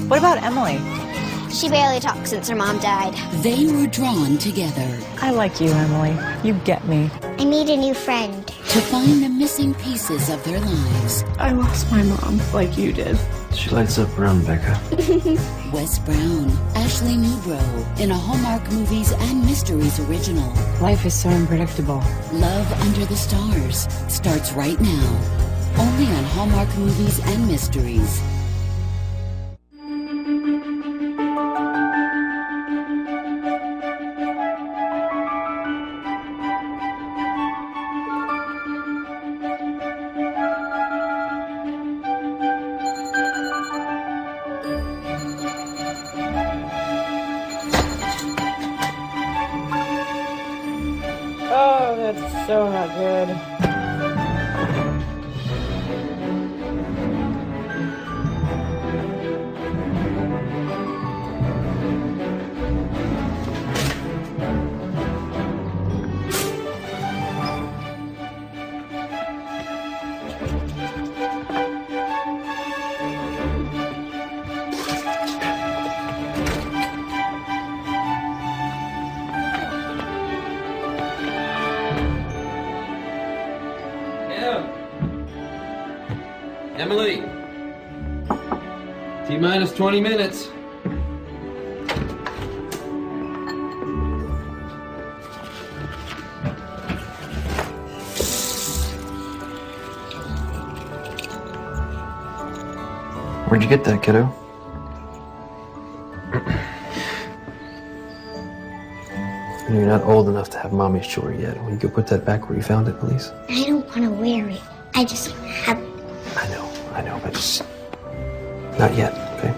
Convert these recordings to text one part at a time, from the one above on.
What about Emily? She barely talks since her mom died. They were drawn together. I like you, Emily. You get me. I need a new friend. To find the missing pieces of their lives. I lost my mom like you did. She lights up around Becca. Wes Brown, Ashley Newbro, in a Hallmark Movies and Mysteries original. Life is so unpredictable. Love Under the Stars starts right now. Only on Hallmark Movies and Mysteries. Oh, that's so not good. Emily! T-minus 20 minutes. Where'd you get that, kiddo? You're not old enough to have mommy's jewelry yet. Will you go put that back where you found it, please? I don't want to wear it. I just have... I know, but just not yet, okay?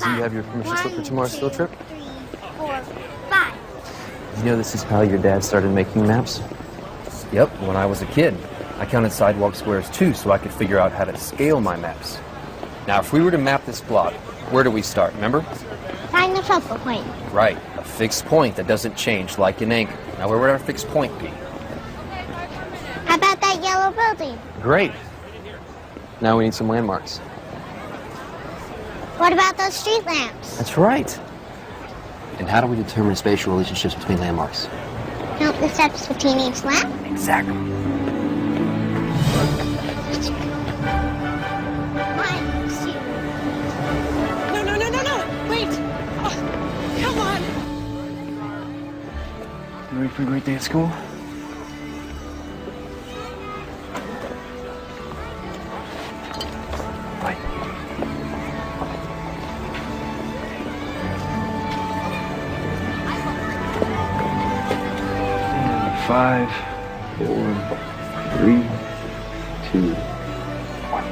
Do you have your permission slip for tomorrow's field trip? 3, 4, 5. You know this is how your dad started making maps? Yep, when I was a kid. I counted sidewalk squares too, so I could figure out how to scale my maps. Now, if we were to map this block, where do we start, remember? Find the focal point. Right, a fixed point that doesn't change like an anchor. Now, where would our fixed point be? How about that yellow building? Great. Now we need some landmarks. What about those street lamps? That's right. And how do we determine spatial relationships between landmarks? Count the steps between each lamp? Exactly. 1, 2. No. Wait. Oh, come on. You ready for a great day at school? Bye. 5, 4, 3, 2, 1.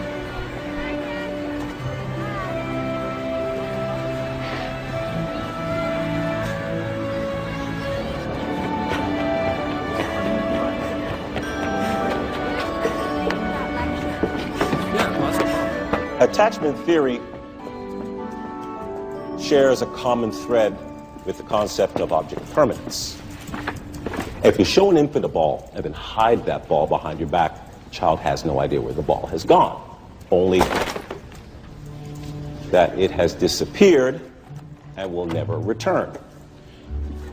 Attachment theory shares a common thread with the concept of object permanence. If you show an infant a ball and then hide that ball behind your back, the child has no idea where the ball has gone, only that it has disappeared and will never return.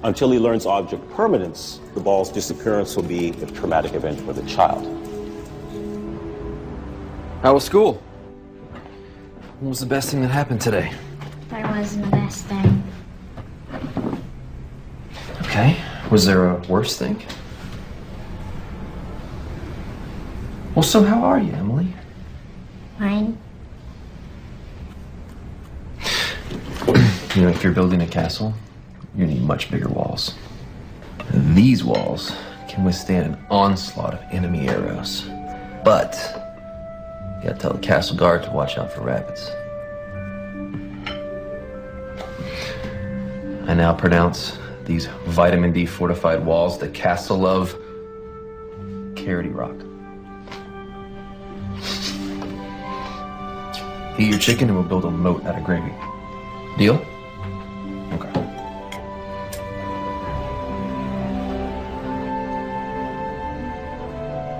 Until he learns object permanence, the ball's disappearance will be a traumatic event for the child. How was school? What was the best thing that happened today? There wasn't the best thing. Okay. Was there a worse thing? Well, so how are you, Emily? Fine. You know, if you're building a castle, you need much bigger walls. These walls can withstand an onslaught of enemy arrows. But you gotta tell the castle guard to watch out for rabbits. I now pronounce these vitamin D fortified walls the Castle of Carroty Rock. Eat your chicken and we'll build a moat out of gravy. Deal? Okay.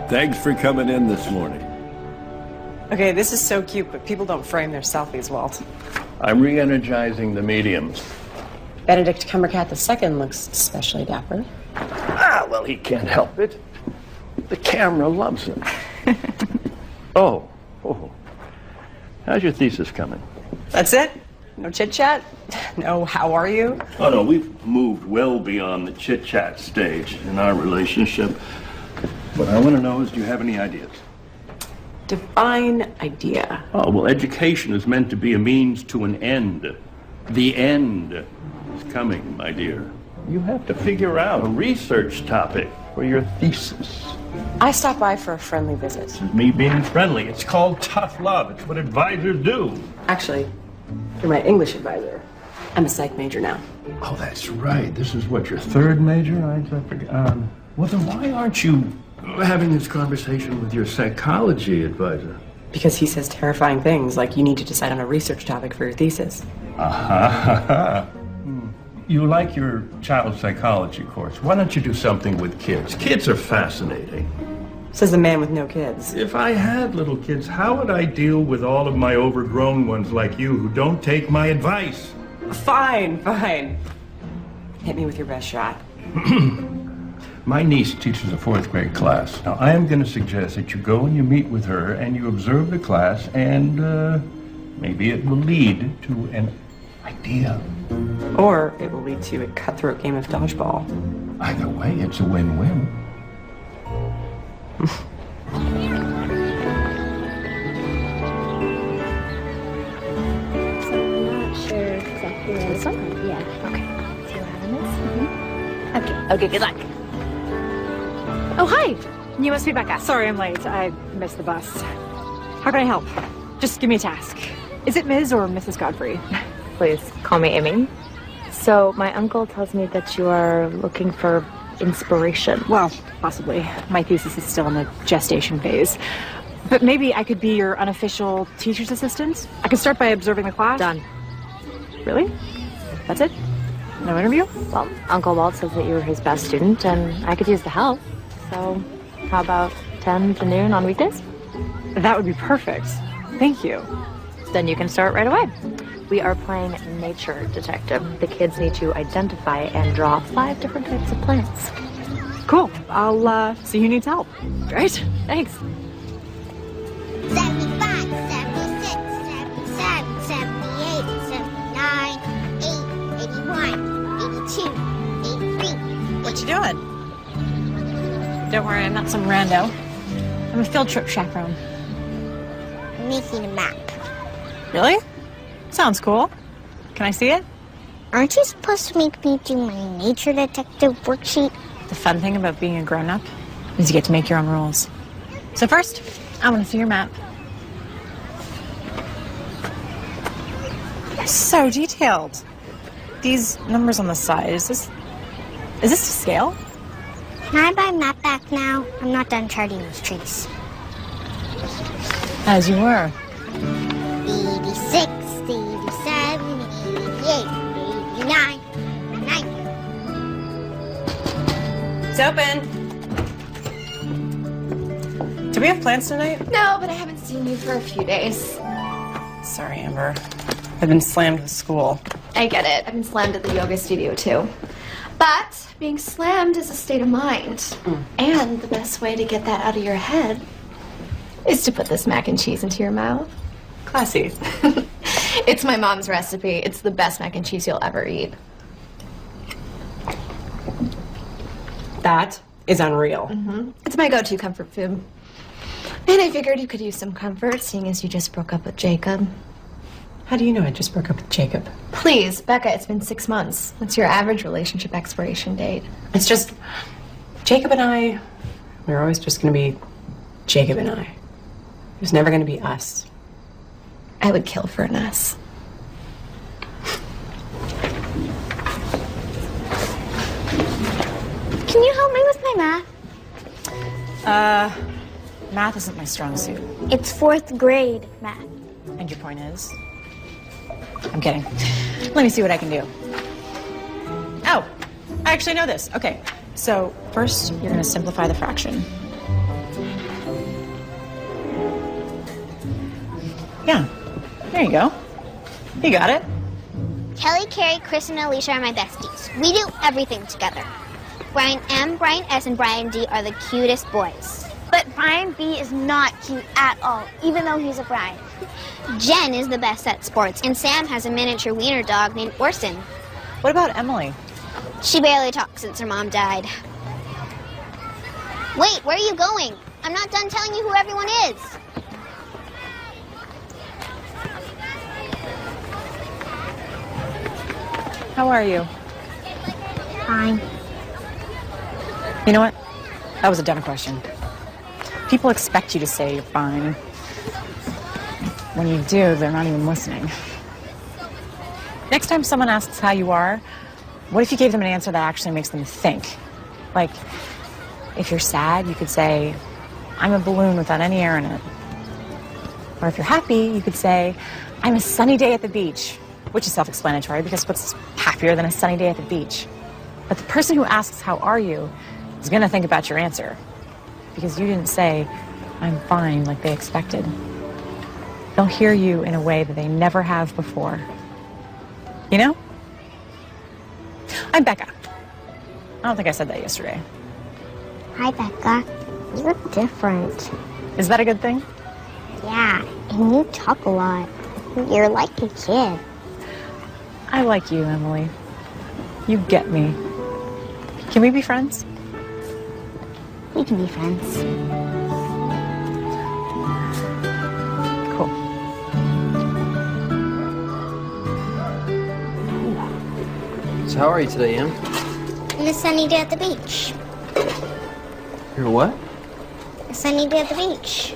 Thanks for coming in this morning. Okay, this is so cute, but people don't frame their selfies, Walt. I'm re-energizing the mediums. Benedict Cumbercat II looks especially dapper. Ah, well, he can't help it. The camera loves him. Oh. How's your thesis coming? That's it? No chit-chat? No, how are you? Oh, no, we've moved well beyond the chit-chat stage in our relationship. What I want to know is, do you have any ideas? Define idea. Oh, well, education is meant to be a means to an end. The end is coming, my dear. You have to figure out a research topic for your thesis. I stopped by for a friendly visit. This is me being friendly. It's called tough love. It's what advisors do. Actually, you're my English advisor. I'm a psych major now. Oh, that's right. This is what, your third major? I forgot. Well, then why aren't you having this conversation with your psychology advisor? Because he says terrifying things like you need to decide on a research topic for your thesis. You like your child psychology course. Why don't you do something with kids? Kids are fascinating. Says the man with no kids. If I had little kids, how would I deal with all of my overgrown ones like you who don't take my advice? Fine. Hit me with your best shot. My niece teaches a 4th grade class. Now, I am going to suggest that you go and you meet with her and you observe the class, and maybe it will lead to an idea. Or it will lead to a cutthroat game of dodgeball. Either way, it's a win-win. This one? Yeah. Okay. See what happens? Okay, good luck. Oh, hi. You must be Becca. Sorry I'm late. I missed the bus. How can I help? Just give me a task. Is it Ms. or Mrs. Godfrey? Please, call me Amy. So, my uncle tells me that you are looking for inspiration. Well, possibly. My thesis is still in the gestation phase. But maybe I could be your unofficial teacher's assistant? I could start by observing the class. Done. Really? That's it? No interview? Well, Uncle Walt says that you were his best student, and I could use the help. So, how about 10 to noon on weekdays? That would be perfect. Thank you. Then you can start right away. We are playing nature detective. The kids need to identify and draw 5 different types of plants. Cool. I'll see who needs help. Great. Thanks. 75, 76, 77, 78, 79, 80, 81, 82, 83. What you doing? Don't worry, I'm not some rando. I'm a field trip chaperone. I'm making a map. Really? Sounds cool. Can I see it? Aren't you supposed to make me do my nature detective worksheet? The fun thing about being a grown-up is you get to make your own rules. So first, I want to see your map. So detailed. These numbers on the side, is this to scale? Can I buy map back now? I'm not done charting these trees. As you were. 86, 87, 88, 89, 90. It's open. Do we have plans tonight? No, but I haven't seen you for a few days. Sorry, Amber. I've been slammed with school. I get it. I've been slammed at the yoga studio, too. But being slammed is a state of mind. And the best way to get that out of your head is to put this mac and cheese into your mouth. Classy. It's my mom's recipe. It's the best mac and cheese you'll ever eat. That is unreal. It's my go-to comfort food. And I figured you could use some comfort, seeing as you just broke up with Jacob. How do you know I just broke up with Jacob? Please, Becca, it's been 6 months. What's your average relationship expiration date? It's just, Jacob and I, we're always just going to be Jacob and I. It was never going to be us. I would kill for an us. Can you help me with my math? Math isn't my strong suit. It's 4th grade math. think your point is. I'm kidding. Let me see what I can do. Oh, I actually know this. Okay, so first you're going to simplify the fraction. Yeah, there you go. You got it. Kelly, Carrie, Chris, and Alicia are my besties. We do everything together. Brian M, Brian S, and Brian D are the cutest boys. But Brian B is not cute at all, even though he's a Brian. Jen is the best at sports, and Sam has a miniature wiener dog named Orson. What about Emily? She barely talks since her mom died. Wait, where are you going? I'm not done telling you who everyone is. How are you? Fine. You know what? That was a dumb question. People expect you to say you're fine. When you do, they're not even listening. Next time someone asks how you are, what if you gave them an answer that actually makes them think? Like, if you're sad, you could say, I'm a balloon without any air in it. Or if you're happy, you could say, I'm a sunny day at the beach, which is self-explanatory because what's happier than a sunny day at the beach? But the person who asks, how are you, is going to think about your answer because you didn't say, I'm fine, like they expected. They'll hear you in a way that they never have before. You know? I'm Becca. I don't think I said that yesterday. Hi, Becca. You look different. Is that a good thing? Yeah, and you talk a lot. You're like a kid. I like you, Emily. You get me. Can we be friends? We can be friends. Cool. So how are you today, Em? And a sunny day at the beach. You're what? A sunny day at the beach.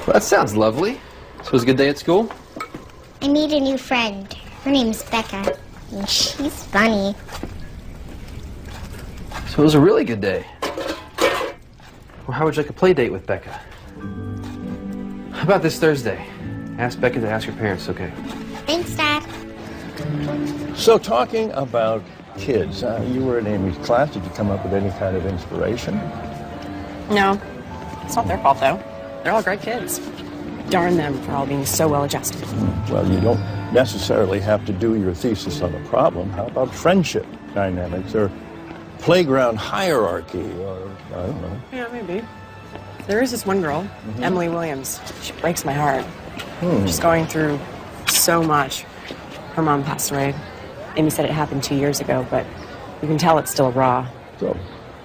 Well, that sounds lovely. So it was a good day at school? I made a new friend. Her name's Becca. And she's funny. So it was a really good day. Well, how would you like a play date with Becca? How about this Thursday? Ask Becca to ask her parents, okay? Thanks, Dad. So talking about kids, you were in Amy's class. Did you come up with any kind of inspiration? No, it's not their fault, though. They're all great kids. Darn them for all being so well-adjusted. Well, you don't necessarily have to do your thesis on a problem. How about friendship dynamics or playground hierarchy or, I don't know. Yeah, maybe. There is this one girl, Emily Williams. She breaks my heart. She's going through so much. Her mom passed away. Amy said it happened 2 years ago, but you can tell it's still raw. So,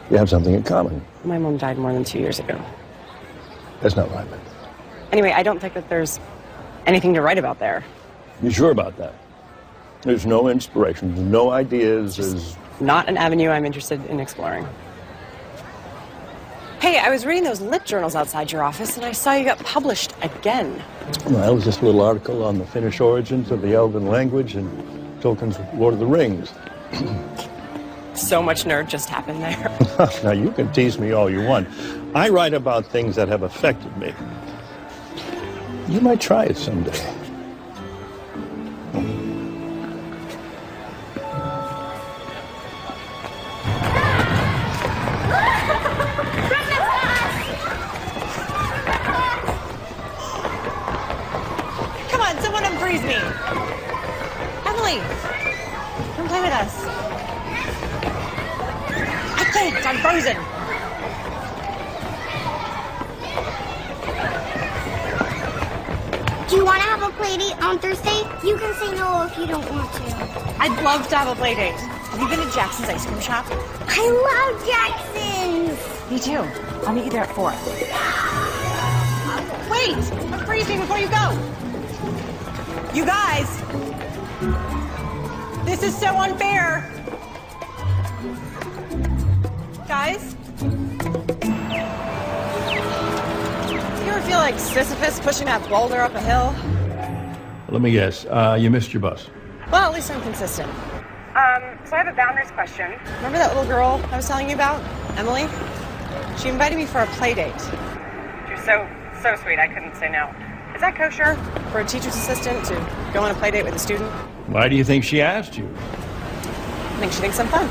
you have something in common. My mom died more than 2 years ago. That's not right. Anyway, I don't think that there's anything to write about there. You sure about that? There's no inspiration, no ideas. There's not an avenue I'm interested in exploring. Hey, I was reading those lit journals outside your office, and I saw you got published again. Well, it was just a little article on the Finnish origins of the Elven language and Tolkien's Lord of the Rings. So much nerd just happened there. Now, you can tease me all you want. I write about things that have affected me. You might try it someday. Come on, someone unfreeze me. Emily, come play with us. I can't, I'm frozen. Do you want to have a play date on Thursday? You can say no if you don't want to. I'd love to have a play date. Have you been to Jackson's ice cream shop? I love Jackson's. Me too. I'll meet you there at 4. Wait! Unfreeze me before you go! You guys! This is so unfair! Guys? You ever feel like Sisyphus pushing that boulder up a hill? Let me guess. You missed your bus. Well, at least I'm consistent. So I have a boundaries question. Remember that little girl I was telling you about? Emily? She invited me for a play date. She was so sweet, I couldn't say no. Is that kosher for a teacher's assistant to go on a play date with a student? Why do you think she asked you? I think she thinks I'm fun.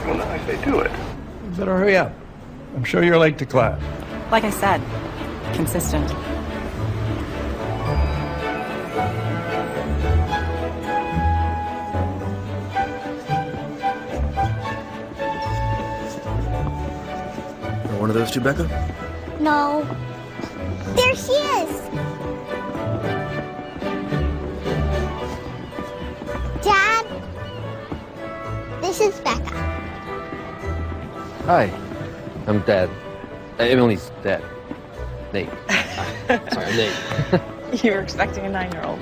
Well, then I say do it. You better hurry up. I'm sure you're late to class. Like I said, consistent. One of those two, Becca? No. There she is. Dad, this is Becca. Hi, I'm Dad. Emily's dad. Nate. Sorry, Nate. You were expecting a 9-year-old.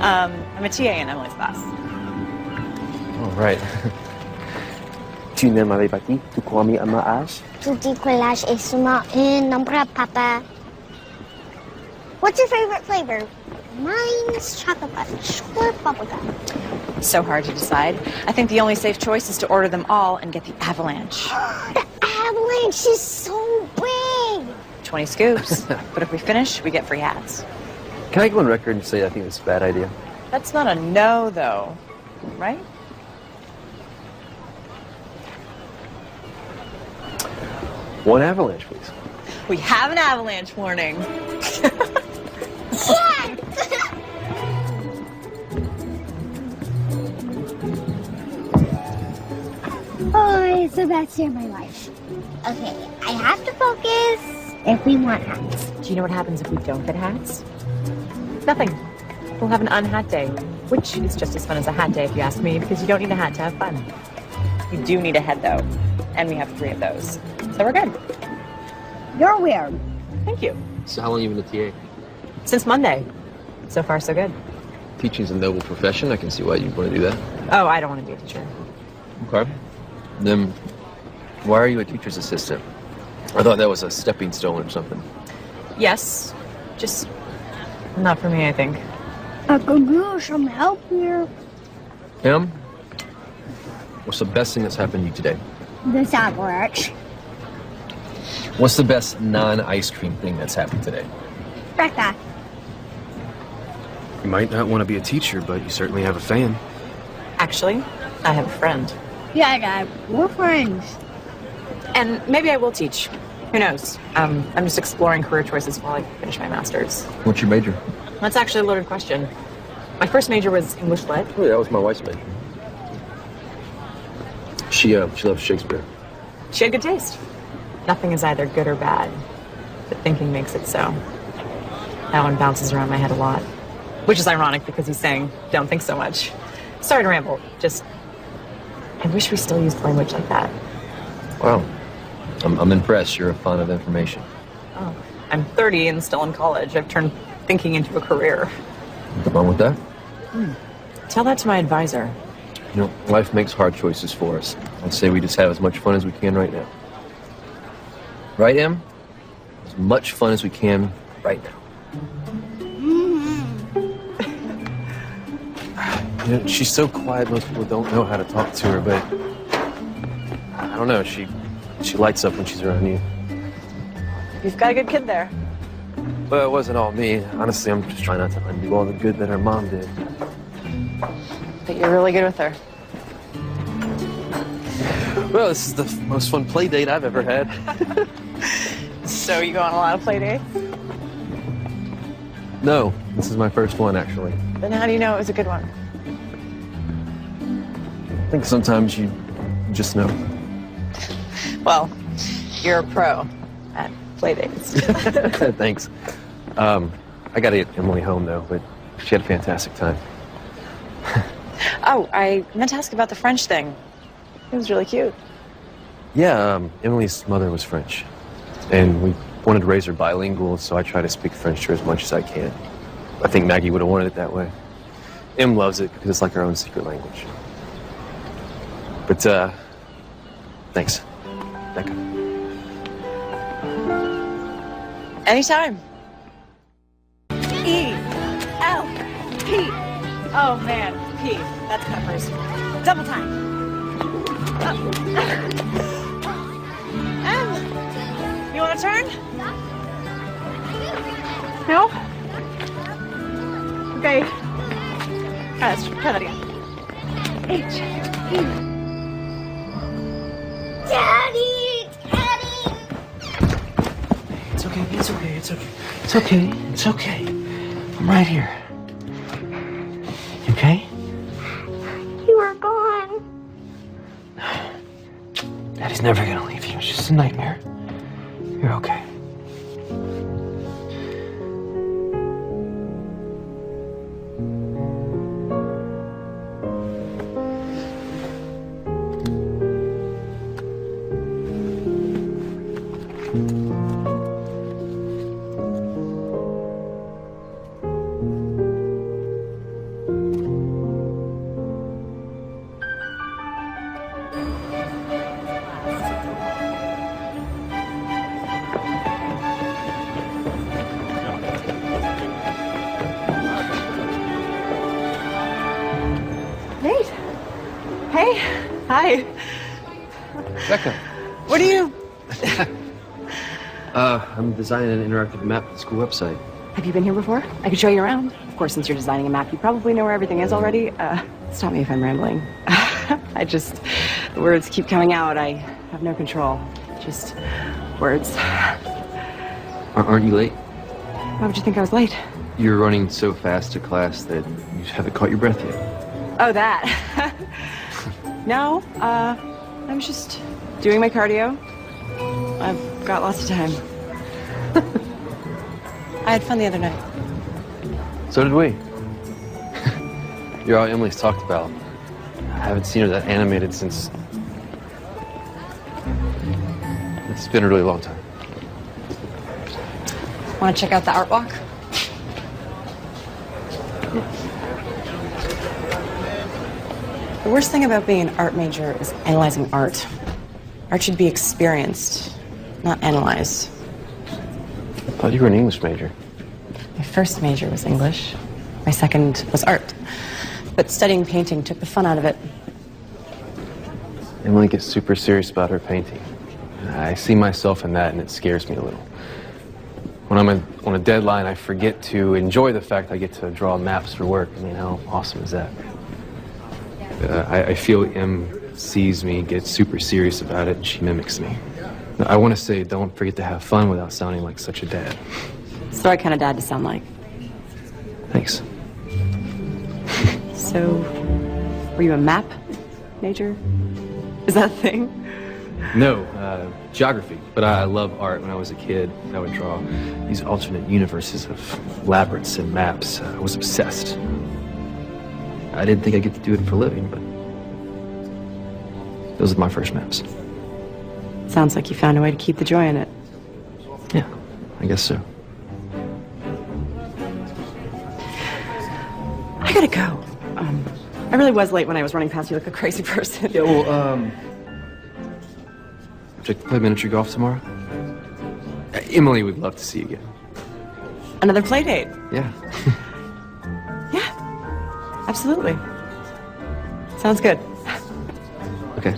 I'm a TA in Emily's class. All right. Tu ne m'avais pas dit, tu crois à ma âge? Tu dis que l'âge est seulement un nombre, Papa. What's your favorite flavor? Mine's chocolate fudge or bubblegum. So hard to decide. I think the only safe choice is to order them all and get the avalanche. The avalanche is so big. 20 scoops. But if we finish, we get free hats. Can I go on record and say I think it's a bad idea? That's not a no, though, right? One avalanche, please. We have an avalanche warning. Oh, so that's my life. Okay, I have to focus if we want hats. Do you know what happens if we don't get hats? Nothing. We'll have an unhat day, which is just as fun as a hat day if you ask me, because you don't need a hat to have fun. You do need a head, though, and we have 3 of those. So we're good. You're weird. Thank you. So how long have you been a TA? Since Monday. So far, so good. Teaching's a noble profession. I can see why you'd want to do that. Oh, I don't want to be a teacher. Okay. Then why are you a teacher's assistant? I thought that was a stepping stone or something. Yes, just not for me, I think. I could use some help here. Em, what's the best thing that's happened to you today? This avalanche. What's the best non-ice cream thing that's happened today? Becca. You might not want to be a teacher, but you certainly have a fan. Actually, I have a friend. Yeah, Dad. We're friends. And maybe I will teach. Who knows? I'm just exploring career choices while I finish my master's. What's your major? That's actually a loaded question. My first major was English Lit. Oh, yeah, that was my wife's major. She loves Shakespeare. She had good taste. Nothing is either good or bad, but thinking makes it so. That one bounces around my head a lot, which is ironic because he's saying, don't think so much. Sorry to ramble, just, I wish we still used language like that. Wow. I'm impressed. You're a font of information. Oh, I'm 30 and still in college. I've turned thinking into a career. What's wrong with that? Tell that to my advisor. You know, life makes hard choices for us. I'd say we just have as much fun as we can right now. Right, Em? As much fun as we can right now. You know, she's so quiet, most people don't know how to talk to her, but I don't know, she lights up when she's around you. You've got a good kid there. Well, it wasn't all me. Honestly, I'm just trying not to undo all the good that her mom did. But you're really good with her. Well, this is the most fun play date I've ever had. So you go on a lot of play dates? No, this is my first one, actually. Then how do you know it was a good one? I think sometimes you just know. Well, you're a pro at play dates. Thanks. I gotta get Emily home, though, but she had a fantastic time. Oh, I meant to ask about the French thing. It was really cute. Yeah, Emily's mother was French, and we wanted to raise her bilingual, so I try to speak French to her as much as I can. I think Maggie would have wanted it that way. Em loves it because it's like her own secret language. But, thanks, Becca. Anytime. E-L-P. Oh, man, P. That's peppers. Double time. You want to turn? No? Okay. All right, let's try that again. H. E. Daddy! Daddy! It's okay, it's okay, it's okay. It's okay, it's okay. I'm right here. You okay? You were gone. Daddy's never gonna leave you. It's just a nightmare. You're okay. Nate. Hey. Hi. Becca. What are you... I'm designing an interactive map for the school website. Have you been here before? I could show you around. Of course, since you're designing a map, you probably know where everything is already. Stop me if I'm rambling. The words keep coming out. I have no control. Just words. Aren't you late? Why would you think I was late? You're running so fast to class that you haven't caught your breath yet. Oh, that. No, I'm just doing my cardio. I've got lots of time. I had fun the other night. So did we. You're all Emily's talked about. I haven't seen her that animated since... It's been a really long time. Want to check out the art walk? The worst thing about being an art major is analyzing art. Art should be experienced, not analyzed. I thought you were an English major. My first major was English. My second was art. But studying painting took the fun out of it. Emily gets super serious about her painting. I see myself in that, and it scares me a little. When I'm on a deadline, I forget to enjoy the fact I get to draw maps for work. I mean, how awesome is that? I feel Em sees me, gets super serious about it, and she mimics me. Now, I want to say don't forget to have fun without sounding like such a dad. It's the right kind of dad to sound like. Thanks. So, were you a map major? Is that a thing? No, geography. But I love art. When I was a kid, I would draw these alternate universes of labyrinths and maps. I was obsessed. I didn't think I'd get to do it for a living, but those are my first maps. Sounds like you found a way to keep the joy in it. Yeah, I guess so. I gotta go. I really was late when I was running past you like a crazy person. Yeah, well, would you like to play miniature golf tomorrow? Emily would love to see you again. Another play date. Yeah. Yeah, absolutely. Sounds good. Okay.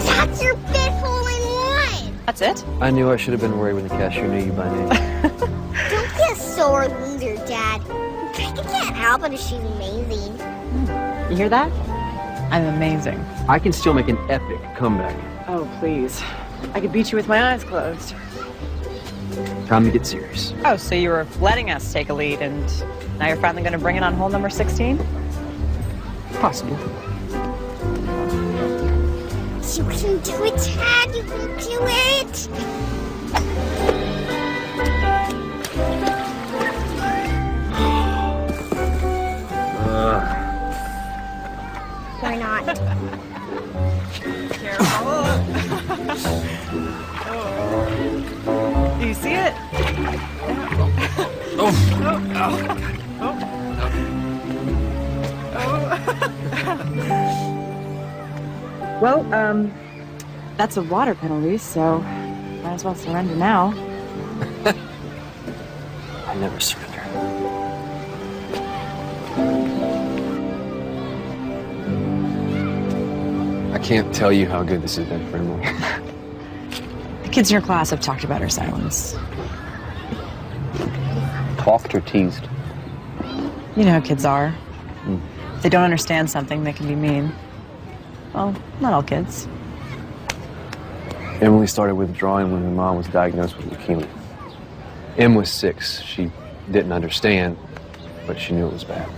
That's your fifth hole-in-one! That's it? I knew I should have been worried when the cashier knew you by name. Don't be a sore loser, Dad. I can't help it if she's amazing. You hear that? I'm amazing. I can still make an epic comeback. Oh, please. I could beat you with my eyes closed. Time to get serious. Oh, so you were letting us take a lead, and now you're finally going to bring it on hole number 16? Possible. You can do it, Dad. You can do it. Why not? Careful. Do you see it? Well, that's a water penalty, so might as well surrender now. I never surrender. I can't tell you how good this has been for Emily. The kids in your class have talked about her silence. Talked or teased? You know how kids are. If they don't understand something, they can be mean. Well, not all kids. Emily started withdrawing when her mom was diagnosed with leukemia. Em was 6. She didn't understand, but she knew it was bad.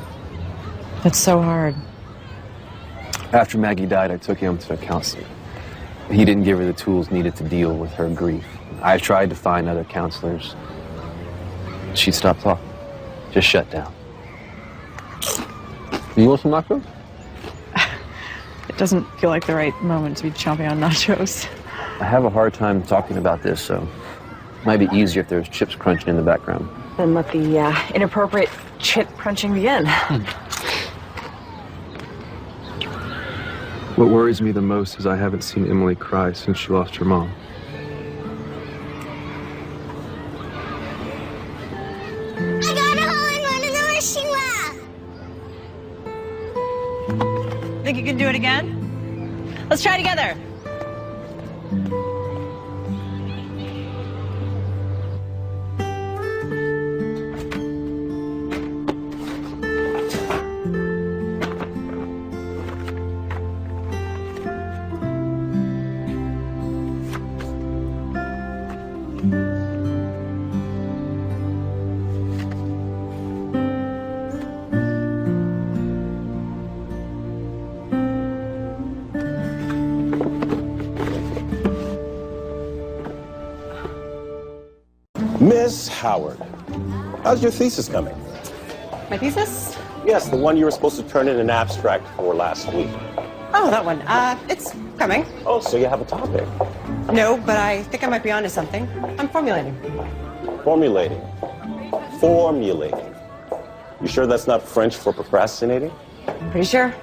That's so hard. After Maggie died, I took Em to a counselor. He didn't give her the tools needed to deal with her grief. I tried to find other counselors. She stopped talking. Just shut down. You want some nachos? It doesn't feel like the right moment to be chomping on nachos. I have a hard time talking about this, so it might be easier if there's chips crunching in the background. Then let the inappropriate chip crunching begin. What worries me the most is I haven't seen Emily cry since she lost her mom. I got a hole-in-one in the wishing well. Think you can do it again? Let's try together. Miss Howard, how's your thesis coming? My thesis? Yes, the one you were supposed to turn in an abstract for last week. Oh, that one. It's coming. Oh, so you have a topic. No, but I think I might be onto something. I'm formulating. Formulating. Formulating. You sure that's not French for procrastinating? Pretty sure.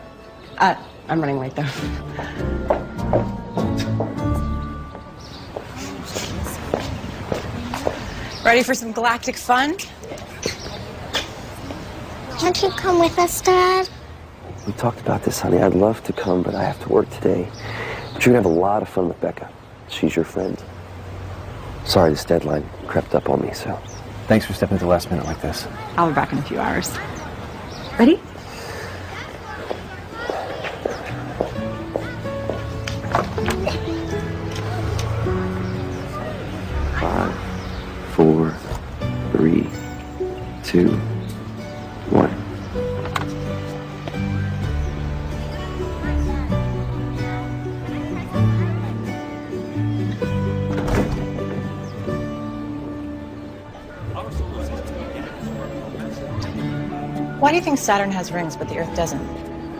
I'm running late, though. Ready for some galactic fun? Can't you come with us, Dad? We talked about this, honey. I'd love to come, but I have to work today. But you're gonna have a lot of fun with Becca. She's your friend. Sorry, this deadline crept up on me, so. Thanks for stepping at the last minute like this. I'll be back in a few hours. Ready? Five, 4, 3, 2, 1. Why do you think Saturn has rings but the Earth doesn't?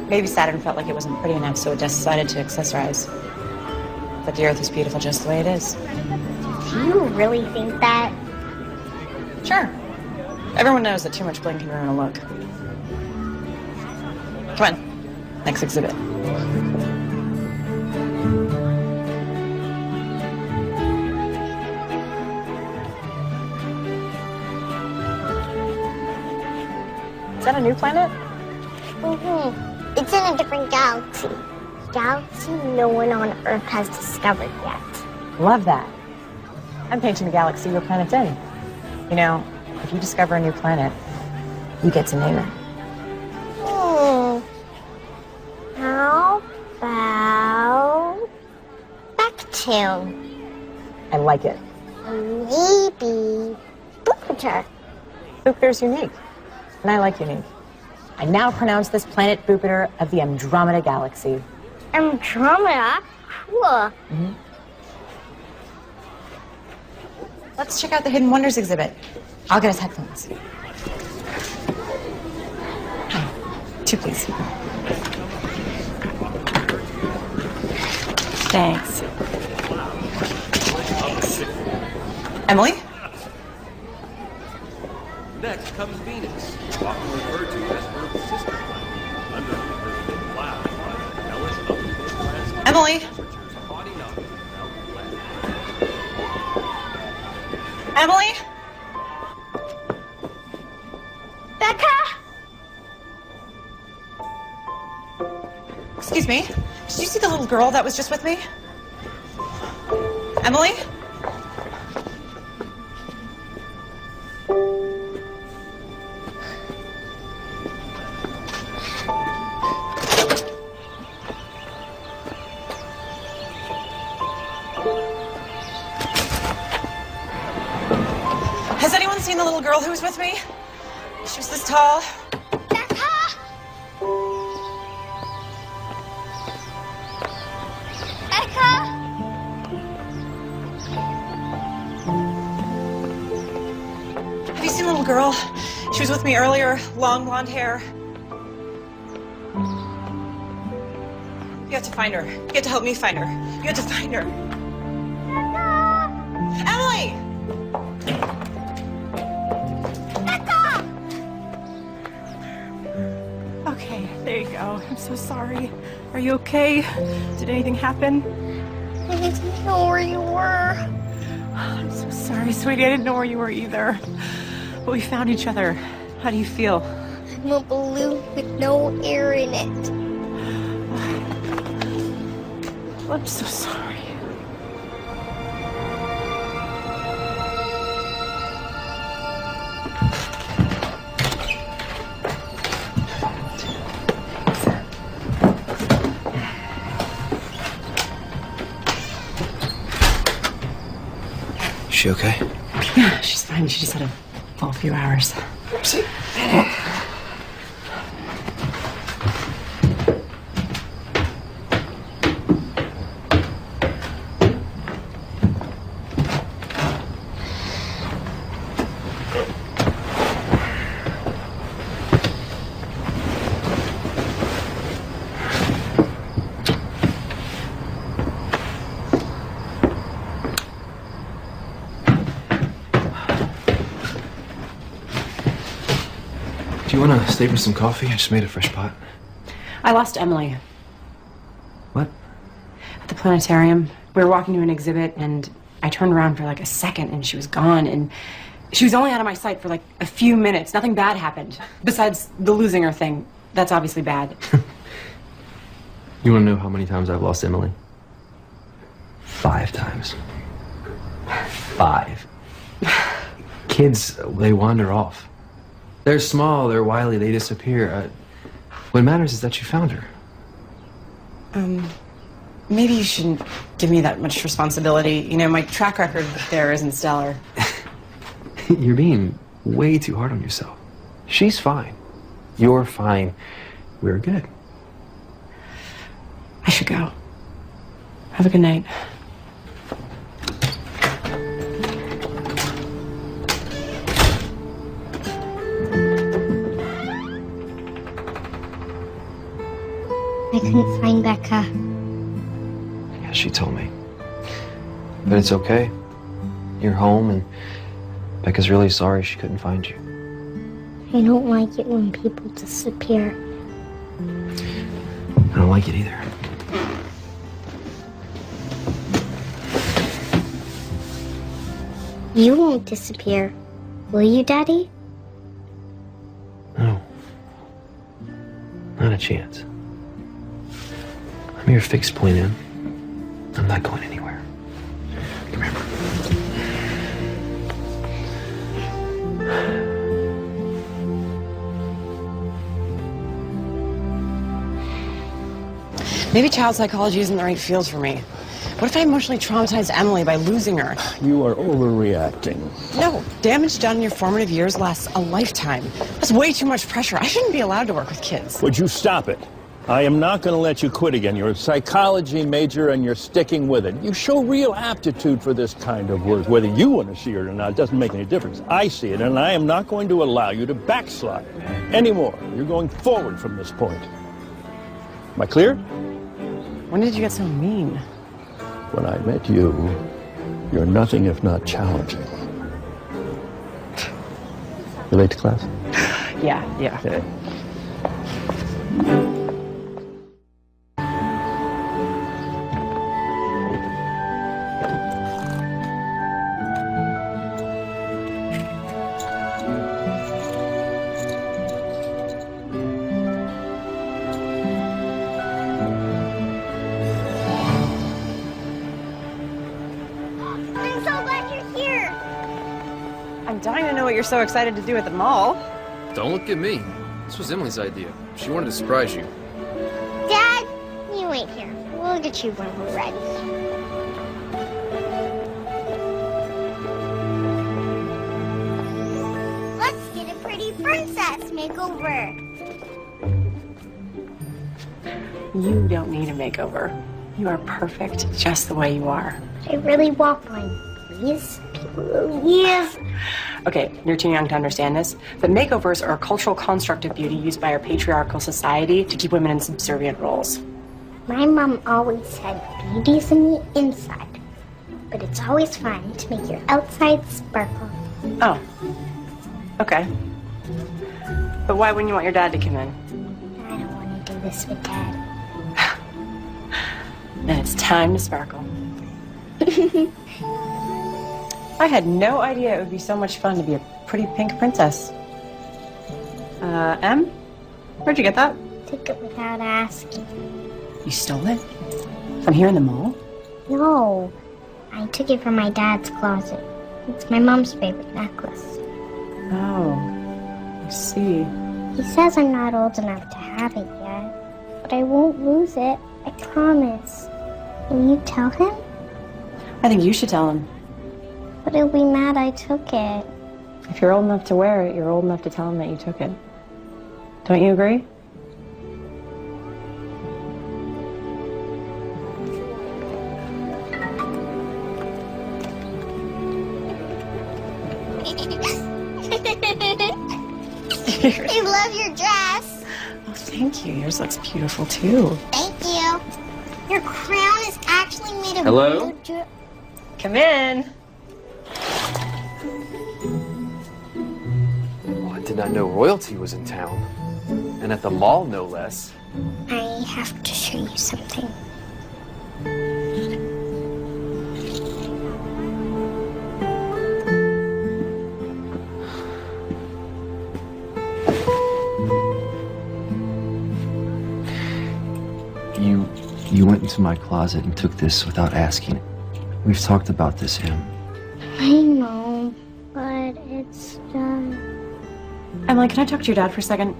Maybe Saturn felt like it wasn't pretty enough, so it decided to accessorize. But the Earth is beautiful just the way it is. Do you really think that? Sure. Everyone knows that too much bling can ruin a look. Come on. Next exhibit. Is that a new planet? Mm-hmm. It's in a different galaxy. Galaxy no one on Earth has discovered yet. Love that. I'm painting the galaxy your planet's in. You know, if you discover a new planet, you get to name it. How about Backtune? I like it. Maybe Jupiter. Jupiter's unique, and I like unique. I now pronounce this planet Jupiter of the Andromeda Galaxy. Andromeda? Cool. Mm-hmm. Let's check out the Hidden Wonders exhibit. I'll get us headphones. Hi. 2, please. Thanks. Emily? Next comes Venus, often referred to as her sister planet, under the Earth cloud by hellish upward landscape. Emily? Temperatures hotting up without land. Emily? Becca? Excuse me. Did you see the little girl that was just with me? Emily? Has anyone seen the little girl who was with me? She was this tall. Have you seen the little girl? She was with me earlier, long blonde hair. You have to find her. You have to help me find her. You have to find her. Emily! Okay, there you go. I'm so sorry. Are you okay? Did anything happen? I didn't know where you were. I'm so sorry, sweetie. I didn't know where you were either. But we found each other. How do you feel? I'm a balloon with no air in it. I'm so sorry. Is she okay? Yeah, she's fine. She just had a full few hours. Oopsie. Do you want to stay for some coffee? I just made a fresh pot. I lost Emily. What? At the planetarium. We were walking to an exhibit, and I turned around for like a second, and she was gone, and she was only out of my sight for like a few minutes. Nothing bad happened. Besides the losing her thing. That's obviously bad. You want to know how many times I've lost Emily? 5 times. 5. Kids, they wander off. They're small, they're wily, they disappear. What matters is that you found her. Maybe you shouldn't give me that much responsibility. You know, my track record there isn't stellar. You're being way too hard on yourself. She's fine. You're fine. We're good. I should go. Have a good night. I couldn't find Becca. Yeah, she told me. But it's okay. You're home, and Becca's really sorry she couldn't find you. I don't like it when people disappear. I don't like it either. You won't disappear, will you, Daddy? No. Not a chance. I'm your fixed point in. I'm not going anywhere. Come here. Maybe child psychology isn't the right field for me. What if I emotionally traumatized Emily by losing her? You are overreacting. No, damage done in your formative years lasts a lifetime. That's way too much pressure. I shouldn't be allowed to work with kids. Would you stop it? I am not going to let you quit again. You're a psychology major and you're sticking with it. You show real aptitude for this kind of work. Whether you want to see it or not doesn't make any difference. I see it, and I am not going to allow you to backslide anymore. You're going forward from this point. Am I clear? When did you get so mean? When I met you, you're nothing if not challenging. You late to class? Yeah. Okay. I'm dying to know what you're so excited to do at the mall. Don't look at me. This was Emily's idea. She wanted to surprise you. Dad, you wait here. We'll get you when we're ready. Let's get a pretty princess makeover. You don't need a makeover. You are perfect just the way you are. I really want one. Please? Please? Okay, you're too young to understand this, but makeovers are a cultural construct of beauty used by our patriarchal society to keep women in subservient roles. My mom always said beauty's in the inside, but it's always fun to make your outside sparkle. Oh, okay. But why wouldn't you want your dad to come in? I don't want to do this with Dad. Then it's time to sparkle. I had no idea it would be so much fun to be a pretty pink princess. Em? Where'd you get that? Took it without asking. You stole it? From here in the mall? No, I took it from my dad's closet. It's my mom's favorite necklace. Oh, I see. He says I'm not old enough to have it yet, but I won't lose it. I promise. Will you tell him? I think you should tell him. But he'll be mad I took it. If you're old enough to wear it, you're old enough to tell him that you took it. Don't you agree? I love your dress. Oh, thank you. Yours looks beautiful, too. Thank you. Your crown is actually made of Hello? blue Come in. Well, I did not know royalty was in town. And at the mall, no less. I have to show you something. You went into my closet and took this without asking. We've talked about this, Em. I know, but it's done. Emily, can I talk to your dad for a second?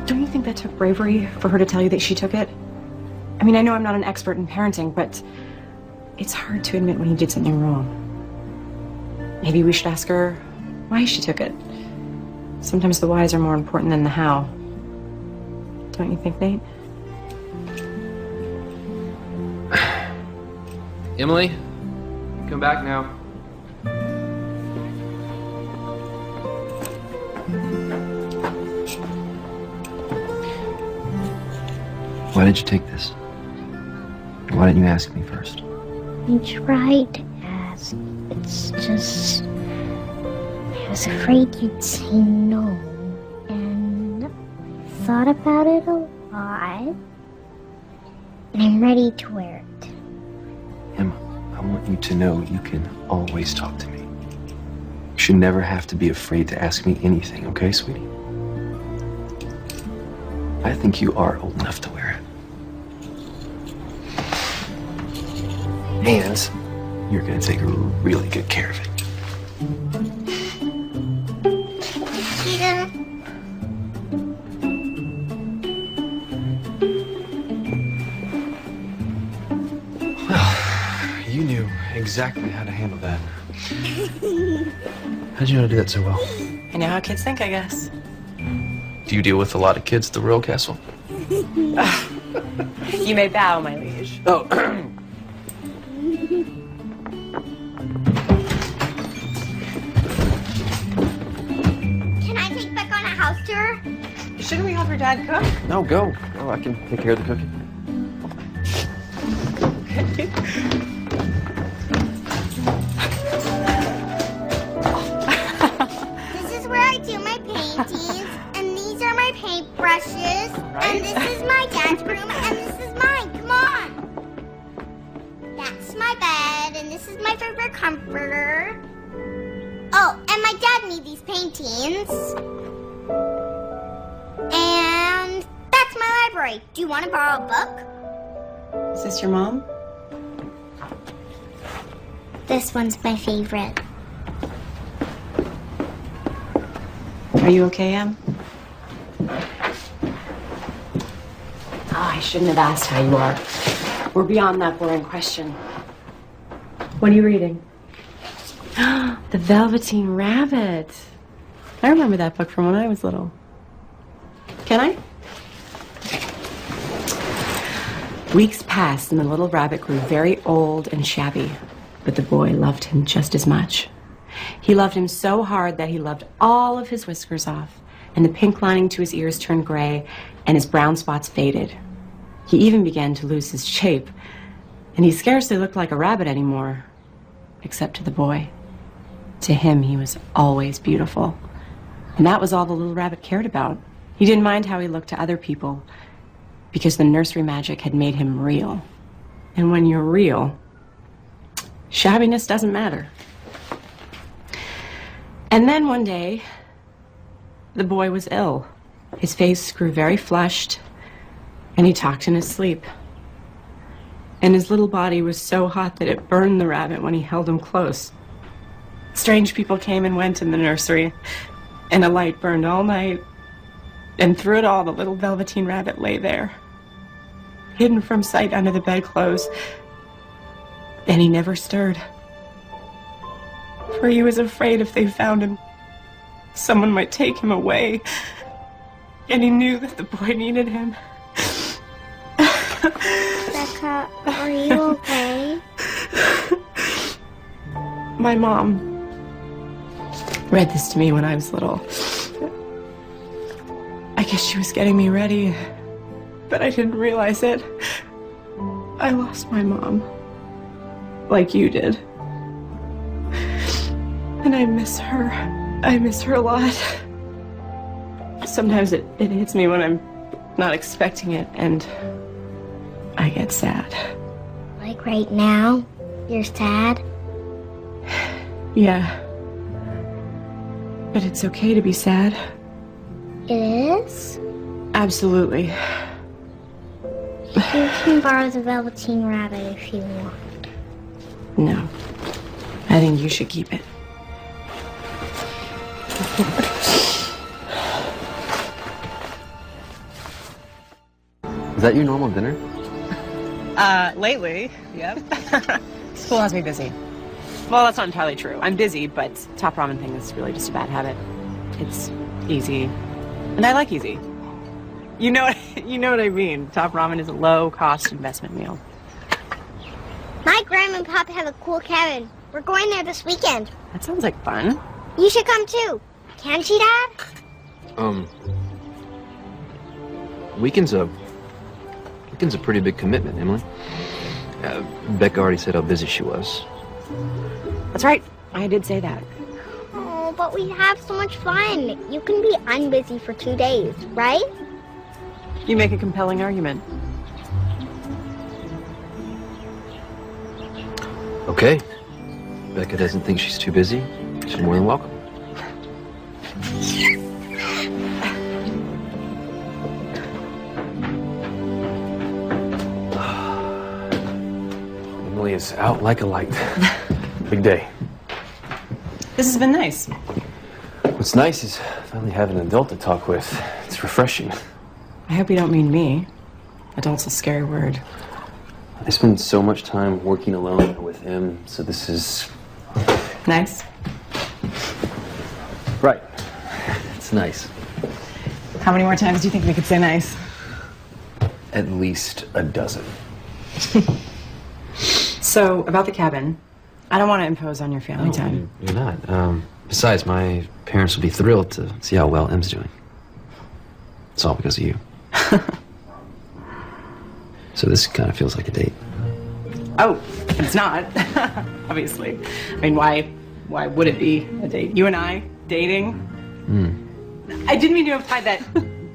Don't you think that took bravery for her to tell you that she took it? I mean, I know I'm not an expert in parenting, but it's hard to admit when you did something wrong. Maybe we should ask her why she took it. Sometimes the whys are more important than the how. Don't you think, Nate? Emily, come back now. Why did you take this? Why didn't you ask me first? I tried to ask. It's just... I was afraid you'd say no. And thought about it a lot. And I'm ready to wear it. Emma, I want you to know you can always talk to me. You should never have to be afraid to ask me anything, okay, sweetie? I think you are old enough to wear it. And you're gonna take really good care of it. Well, you knew exactly how to handle that. How'd you know to do that so well? I know how kids think, I guess. Do you deal with a lot of kids at the royal castle? You may bow, my liege. Oh. Can I take Becca on a house tour? Shouldn't we help her dad cook? No, go. Oh, I can take care of the cooking. This is where I do my paintings, and these are my paintbrushes, and this is my dad's room, and this is mine. Come on. That's my bed, and this is my favorite comforter. Oh, and my dad made these paintings. And that's my library. Do you want to borrow a book? Is this your mom? This one's my favorite. Are you okay, Em? Oh, I shouldn't have asked how you are. We're beyond that boring question. What are you reading? The Velveteen Rabbit. I remember that book from when I was little. Can I? Weeks passed and the little rabbit grew very old and shabby, but the boy loved him just as much. He loved him so hard that he loved all of his whiskers off, and the pink lining to his ears turned gray, and his brown spots faded. He even began to lose his shape, and he scarcely looked like a rabbit anymore, except to the boy. To him, he was always beautiful, and that was all the little rabbit cared about. He didn't mind how he looked to other people, because the nursery magic had made him real. And when you're real, shabbiness doesn't matter. And then one day, the boy was ill. His face grew very flushed, and he talked in his sleep. And his little body was so hot that it burned the rabbit when he held him close. Strange people came and went in the nursery, and a light burned all night. And through it all, the little Velveteen Rabbit lay there, hidden from sight under the bedclothes. And he never stirred. For he was afraid if they found him, someone might take him away. And he knew that the boy needed him. Becca, are you okay? My mom read this to me when I was little. I guess she was getting me ready, but I didn't realize it. I lost my mom, like you did. And I miss her. I miss her a lot. Sometimes it hits me when I'm not expecting it, and I get sad. Like right now? You're sad? Yeah. But it's okay to be sad. It is? Absolutely. You can borrow the Velveteen Rabbit if you want. No. I think you should keep it. Is that your normal dinner? Lately, yep. School has me busy. Well, that's not entirely true. I'm busy, but top ramen thing is really just a bad habit. It's easy. And I like easy. You know what I mean. Top ramen is a low-cost investment meal. My grandma and Papa have a cool cabin. We're going there this weekend. That sounds like fun. You should come too. Can't you, Dad? Weekend's a pretty big commitment, Emily. Becca already said how busy she was. That's right. I did say that. Oh, but we have so much fun. You can be unbusy for 2 days, right? You make a compelling argument. Okay. Becca doesn't think she's too busy. She's more than welcome. Emily is out like a light. Big day. This has been nice. What's nice is finally having an adult to talk with. It's refreshing. I hope you don't mean me. Adult's a scary word. I spend so much time working alone with him, so this is... Nice? Right. It's nice. How many more times do you think we could say nice? At least a dozen. So, about the cabin, I don't want to impose on your family time. You're not. Besides, my parents will be thrilled to see how well Em's doing. It's all because of you. So this kind of feels like a date. Oh, it's not. Obviously. I mean, why would it be a date? You and I dating? I didn't mean to imply that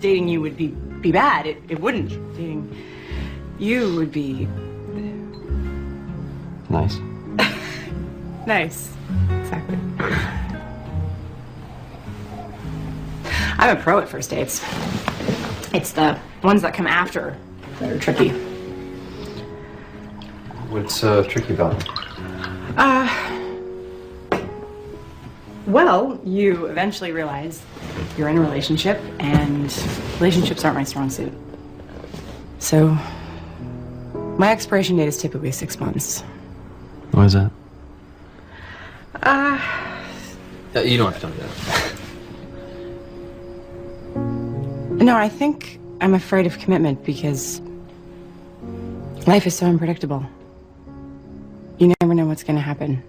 dating you would be bad. It wouldn't. Dating you would be... Nice. Nice. Exactly. I'm a pro at first dates. It's the ones that come after that are tricky. What's tricky about it? Well, you eventually realize you're in a relationship, and relationships aren't my strong suit. So, my expiration date is typically 6 months. Why is that? You don't have to tell me that. No, I think I'm afraid of commitment because life is so unpredictable. You never know what's going to happen.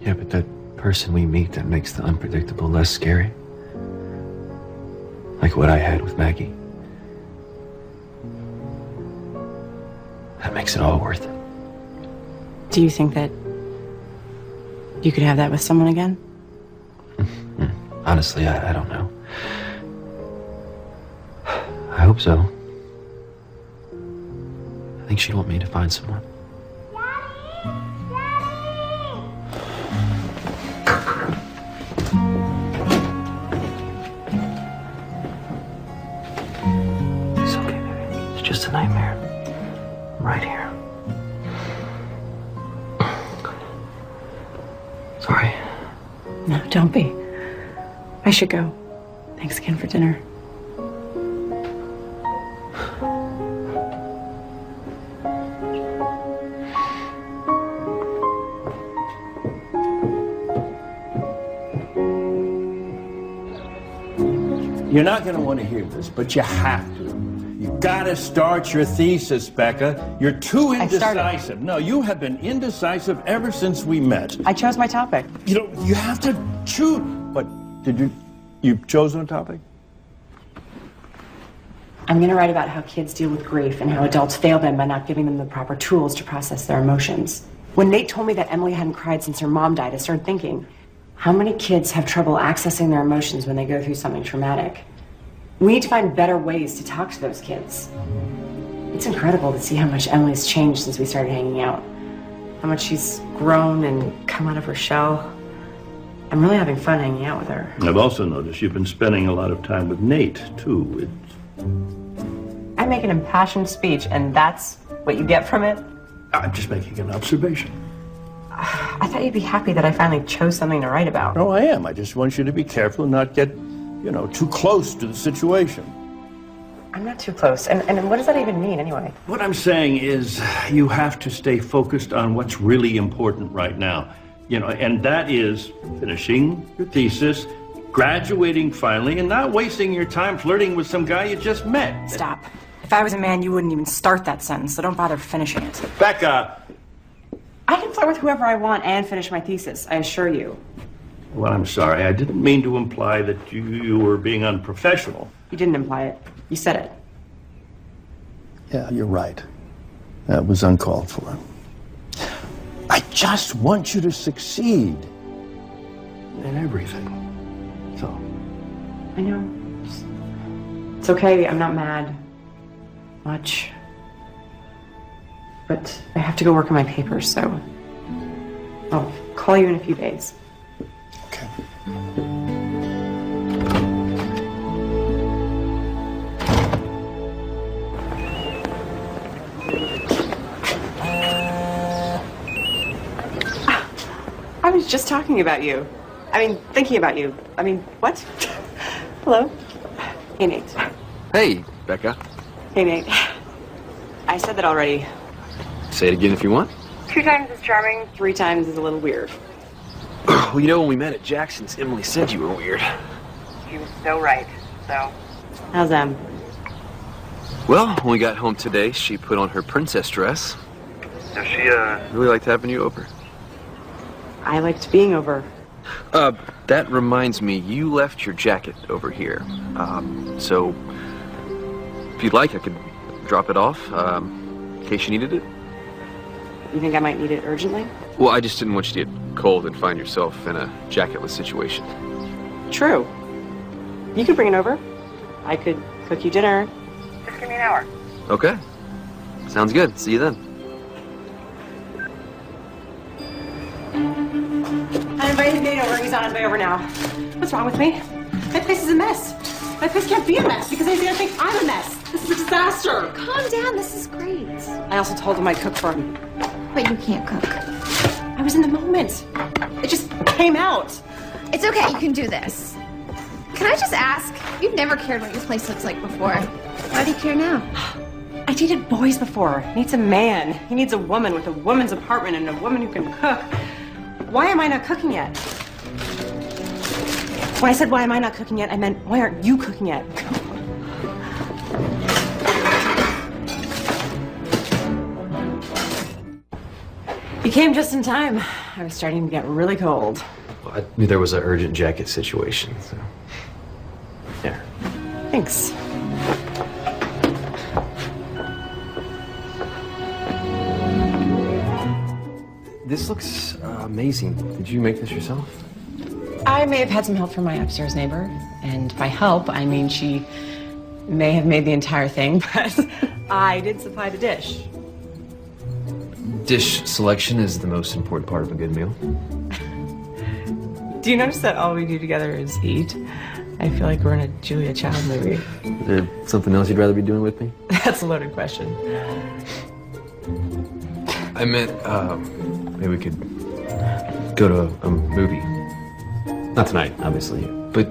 Yeah, but that person we meet that makes the unpredictable less scary. Like what I had with Maggie. That makes it all worth it. Do you think that you could have that with someone again? Honestly, I don't know. I hope so. I think she'd want me to find someone. It's okay, baby. It's just a nightmare. I'm right here. Sorry. No, don't be. I should go. Thanks again for dinner. You're not going to want to hear this, but you have to. You got to start your thesis, Becca. You're too indecisive. No, you have been indecisive ever since we met. I chose my topic. You know, you have to choose. But did you chose a topic? I'm going to write about how kids deal with grief and how adults fail them by not giving them the proper tools to process their emotions. When Nate told me that Emily hadn't cried since her mom died, I started thinking, how many kids have trouble accessing their emotions when they go through something traumatic? We need to find better ways to talk to those kids. It's incredible to see how much Emily's changed since we started hanging out. How much she's grown and come out of her shell. I'm really having fun hanging out with her. I've also noticed you've been spending a lot of time with Nate, too. I make an impassioned speech, and that's what you get from it? I'm just making an observation. I thought you'd be happy that I finally chose something to write about. No, I am. I just want you to be careful and not get, too close to the situation. I'm not too close. And what does that even mean, anyway? What I'm saying is you have to stay focused on what's really important right now. And that is finishing your thesis, graduating finally, and not wasting your time flirting with some guy you just met. Stop. If I was a man, you wouldn't even start that sentence, so don't bother finishing it. Becca! I can flirt with whoever I want and finish my thesis, I assure you. Well, I'm sorry. I didn't mean to imply that you were being unprofessional. You didn't imply it. You said it. Yeah, you're right. That was uncalled for. I just want you to succeed in everything. So. I know. It's okay. I'm not mad. Much. But I have to go work on my papers, so I'll call you in a few days. Okay. I was just talking about you. Thinking about you. What? Hello? Hey, Nate. Hey, Becca. Hey, Nate. I said that already. Say it again if you want. 2 times is charming, 3 times is a little weird. Well, when we met at Jackson's, Emily said you were weird. She was so right, so. How's Em? Well, when we got home today, she put on her princess dress. So she, really liked having you over. I liked being over. That reminds me, you left your jacket over here. So, if you'd like, I could drop it off, in case you needed it. You think I might need it urgently? Well, I just didn't want you to get cold and find yourself in a jacketless situation. True. You could bring it over. I could cook you dinner. Just give me an hour. Okay. Sounds good. See you then. I invited Nate over. He's on his way over now. What's wrong with me? My place is a mess. My place can't be a mess because he's gonna think I'm a mess. This is a disaster. Calm down, this is great. I also told him I'd cook for him. But you can't cook. I'm I was in the moment. It just came out. It's okay, you can do this. Can I just ask? You've never cared what your place looks like before. Why do you care now? I dated boys before. He needs a man. He needs a woman with a woman's apartment and a woman who can cook. Why am I not cooking yet? When I said why am I not cooking yet, I meant why aren't you cooking yet? You came just in time. I was starting to get really cold. Well, I knew there was an urgent jacket situation, so. Yeah. Thanks. This looks amazing. Did you make this yourself? I may have had some help from my upstairs neighbor, and by help, I mean she may have made the entire thing, but I did supply the dish. Dish selection is the most important part of a good meal. Do you notice that all we do together is eat? I feel like we're in a Julia Child movie. Is there something else you'd rather be doing with me? That's a loaded question. I meant, maybe we could go to a movie. Not tonight, obviously, but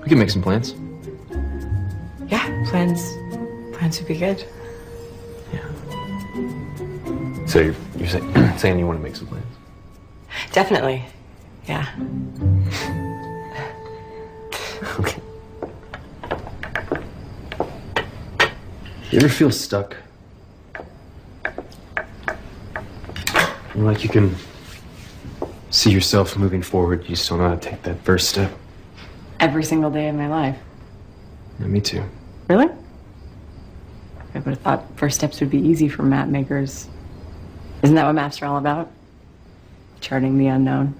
we can make some plans. Yeah, plans would be good. So you're saying you want to make some plans? Definitely, yeah. Okay. You ever feel stuck? Like you can see yourself moving forward, you just don't know how to take that first step? Every single day of my life. Yeah, me too. Really? I would have thought first steps would be easy for map makers. Isn't that what maps are all about? Charting the unknown.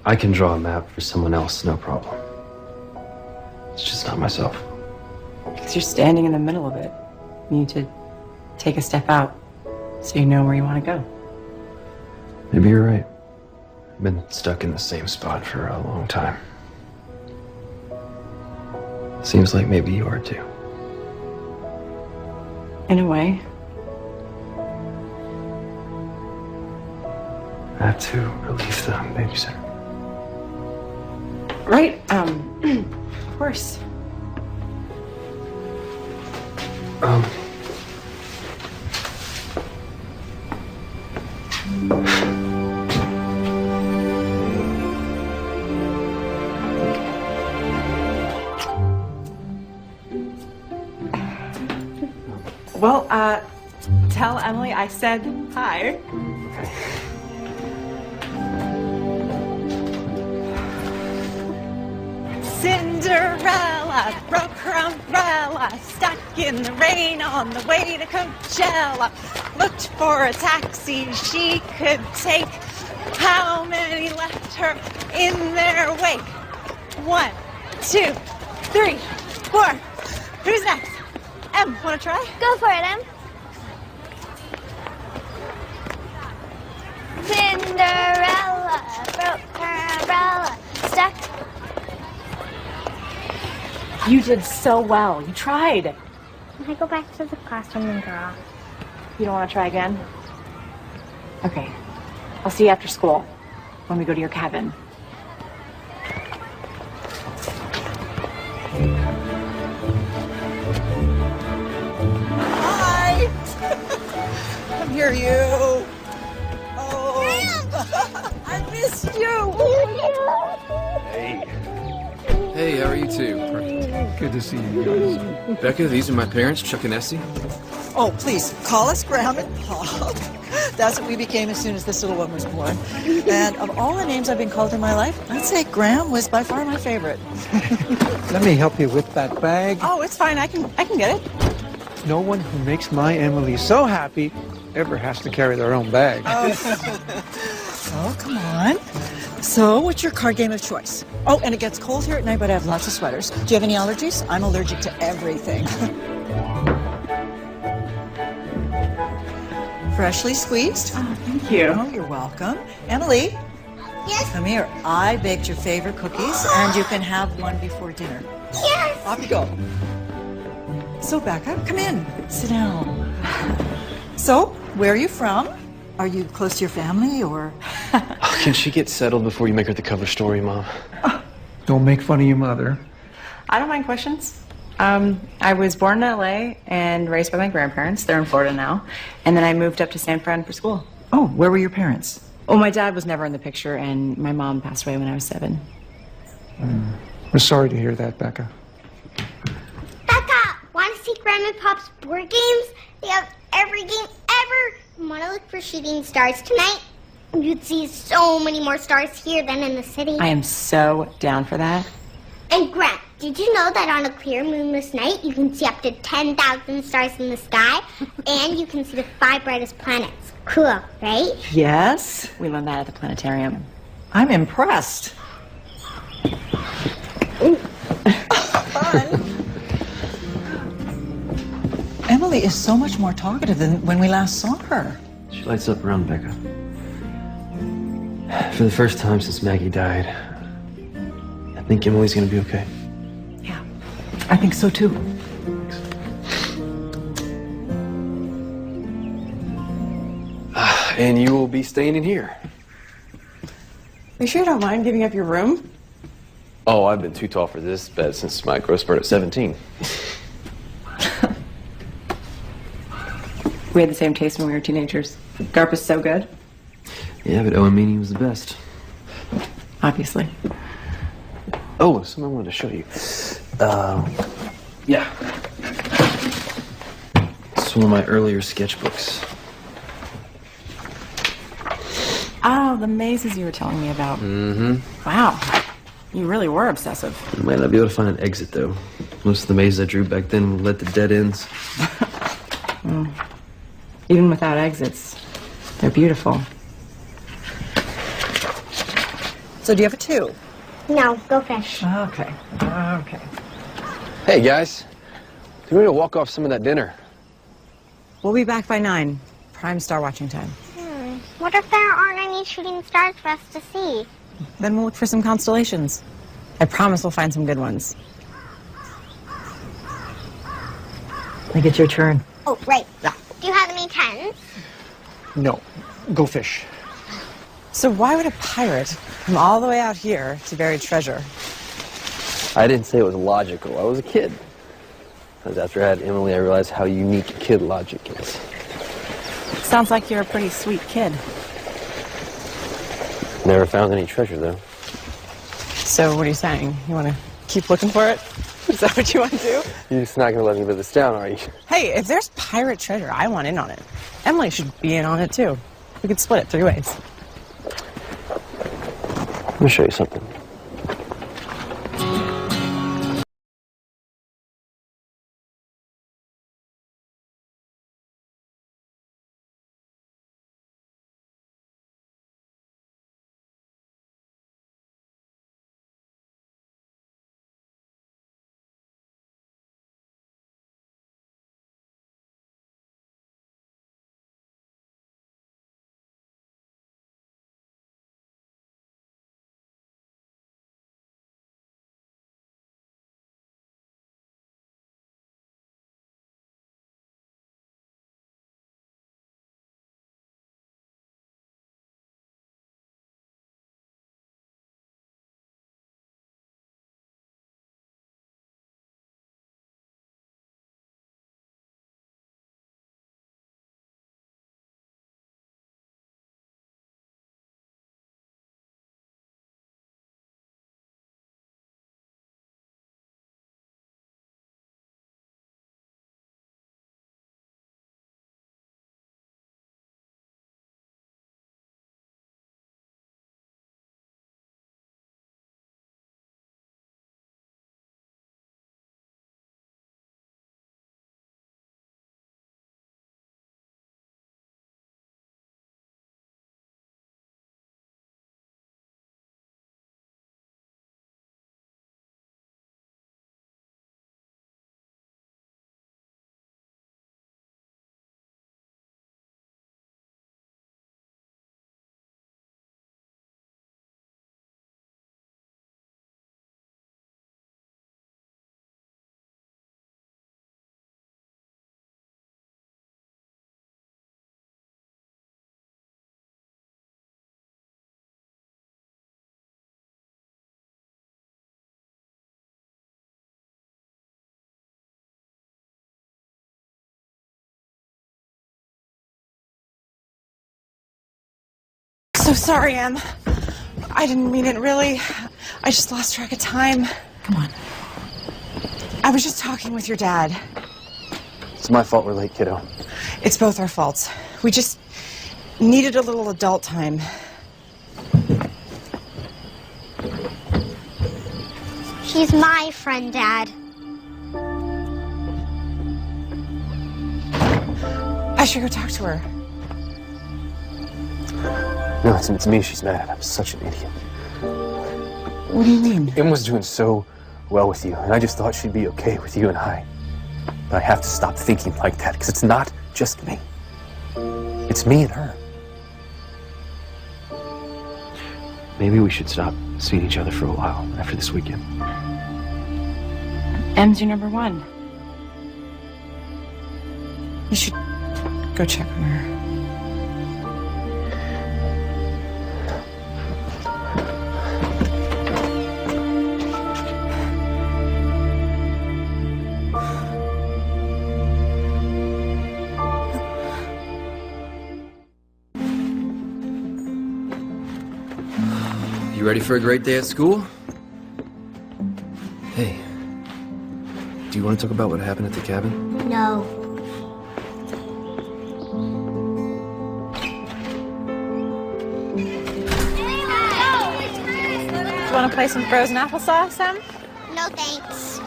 I can draw a map for someone else, no problem. It's just not myself. Because you're standing in the middle of it. You need to take a step out so you know where you want to go. Maybe you're right. I've been stuck in the same spot for a long time. Seems like maybe you are too. In a way. I have to relieve the babysitter. Right, of course. Well, tell Emily I said hi. Cinderella broke her umbrella, stuck in the rain on the way to Coachella. Looked for a taxi she could take. How many left her in their wake? 1, 2, 3, 4. Who's next? Em, wanna try? Go for it, Em. Cinderella broke her umbrella, stuck. You did so well. You tried. Can I go back to the classroom and draw? You don't want to try again? Okay. I'll see you after school when we go to your cabin. Hi! Come here, you. Oh, I missed you. Hey. Hey, how are you two? Good to see you guys. Becca, these are my parents, Chuck and Essie. Oh, please, call us Graham and Paul. That's what we became as soon as this little one was born. And of all the names I've been called in my life, I'd say Graham was by far my favorite. Let me help you with that bag. Oh, it's fine. I can get it. No one who makes my Emily so happy ever has to carry their own bag. Oh, come on. So, what's your card game of choice? Oh, and it gets cold here at night, but I have lots of sweaters. Do you have any allergies? I'm allergic to everything. Freshly squeezed. Oh, thank you. Oh, you're welcome. Emily. Yes? Come here. I baked your favorite cookies, and you can have one before dinner. Yes! Off you go. So, Becca, come in. Sit down. So, where are you from? Are you close to your family, or? Can she get settled before you make her the cover story, Mom? Don't make fun of your mother. I don't mind questions. I was born in LA and raised by my grandparents. They're in Florida now. And then I moved up to San Fran for school. Oh, where were your parents? Well, my dad was never in the picture, and my mom passed away when I was 7. We're sorry to hear that, Becca. Becca, want to see Grandma and Pop's board games? They have every game ever. Want to look for shooting stars tonight? You'd see so many more stars here than in the city. I am so down for that. And Grant, did you know that on a clear moonless night, you can see up to 10,000 stars in the sky, and you can see the 5 brightest planets? Cool, right? Yes. We learned that at the planetarium. I'm impressed. Emily is so much more talkative than when we last saw her. She lights up around Becca. For the first time since Maggie died, I think Emily's gonna be okay. I think so too. And you will be staying in here. You sure you don't mind giving up your room? Oh, I've been too tall for this bed since my growth spurt at 17. We had the same taste when we were teenagers. Garp is so good. Yeah, but Oamini was the best. Obviously. Oh, something I wanted to show you. Yeah. It's one of my earlier sketchbooks. Oh, the mazes you were telling me about. Mm-hmm. Wow. You really were obsessive. I might not be able to find an exit, though. Most of the mazes I drew back then led to dead ends. Even without exits, they're beautiful. So do you have a 2? No, go fish. Okay. Okay. Hey, guys. Do we need to walk off some of that dinner? We'll be back by 9. Prime star watching time. What if there aren't any shooting stars for us to see? Then we'll look for some constellations. I promise we'll find some good ones. I think it's your turn. Oh, right. Do you have any 10s? No. Go fish. So why would a pirate come all the way out here to bury treasure? I didn't say it was logical. I was a kid. Because after I had Emily, I realized how unique kid logic is. Sounds like you're a pretty sweet kid. Never found any treasure, though. So what are you saying? You want to keep looking for it? Is that what you want to do? You're just not going to let me live this down, are you? Hey, if there's pirate treasure, I want in on it. Emily should be in on it, too. We could split it 3 ways. Let me show you something. So sorry, Em. I didn't mean it, really. I just lost track of time. Come on. I was just talking with your dad. It's my fault we're late, kiddo. It's both our faults. We just needed a little adult time. She's my friend, Dad. I should go talk to her. No, it's me she's mad at. I'm such an idiot. What do you mean? Em was doing so well with you, and I just thought she'd be okay with you and I. But I have to stop thinking like that, because it's not just me. It's me and her. Maybe we should stop seeing each other for a while after this weekend. Em's your number one. You should go check on her. You ready for a great day at school? Hey, do you want to talk about what happened at the cabin? No. You want to play some frozen applesauce, Em? No thanks.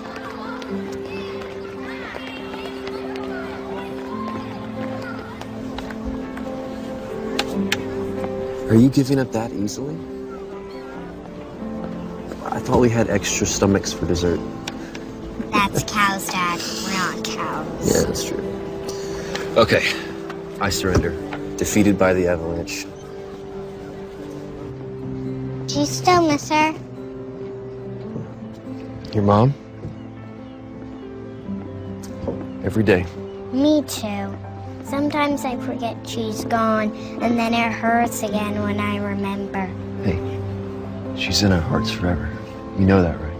Are you giving up that easily? I thought we had extra stomachs for dessert. That's cows, Dad. We're not cows. Yeah, that's true. Okay, I surrender. Defeated by the avalanche. Do you still miss her? Your mom? Every day. Me too. Sometimes I forget she's gone, and then it hurts again when I remember. Hey, she's in our hearts forever. You know that, right?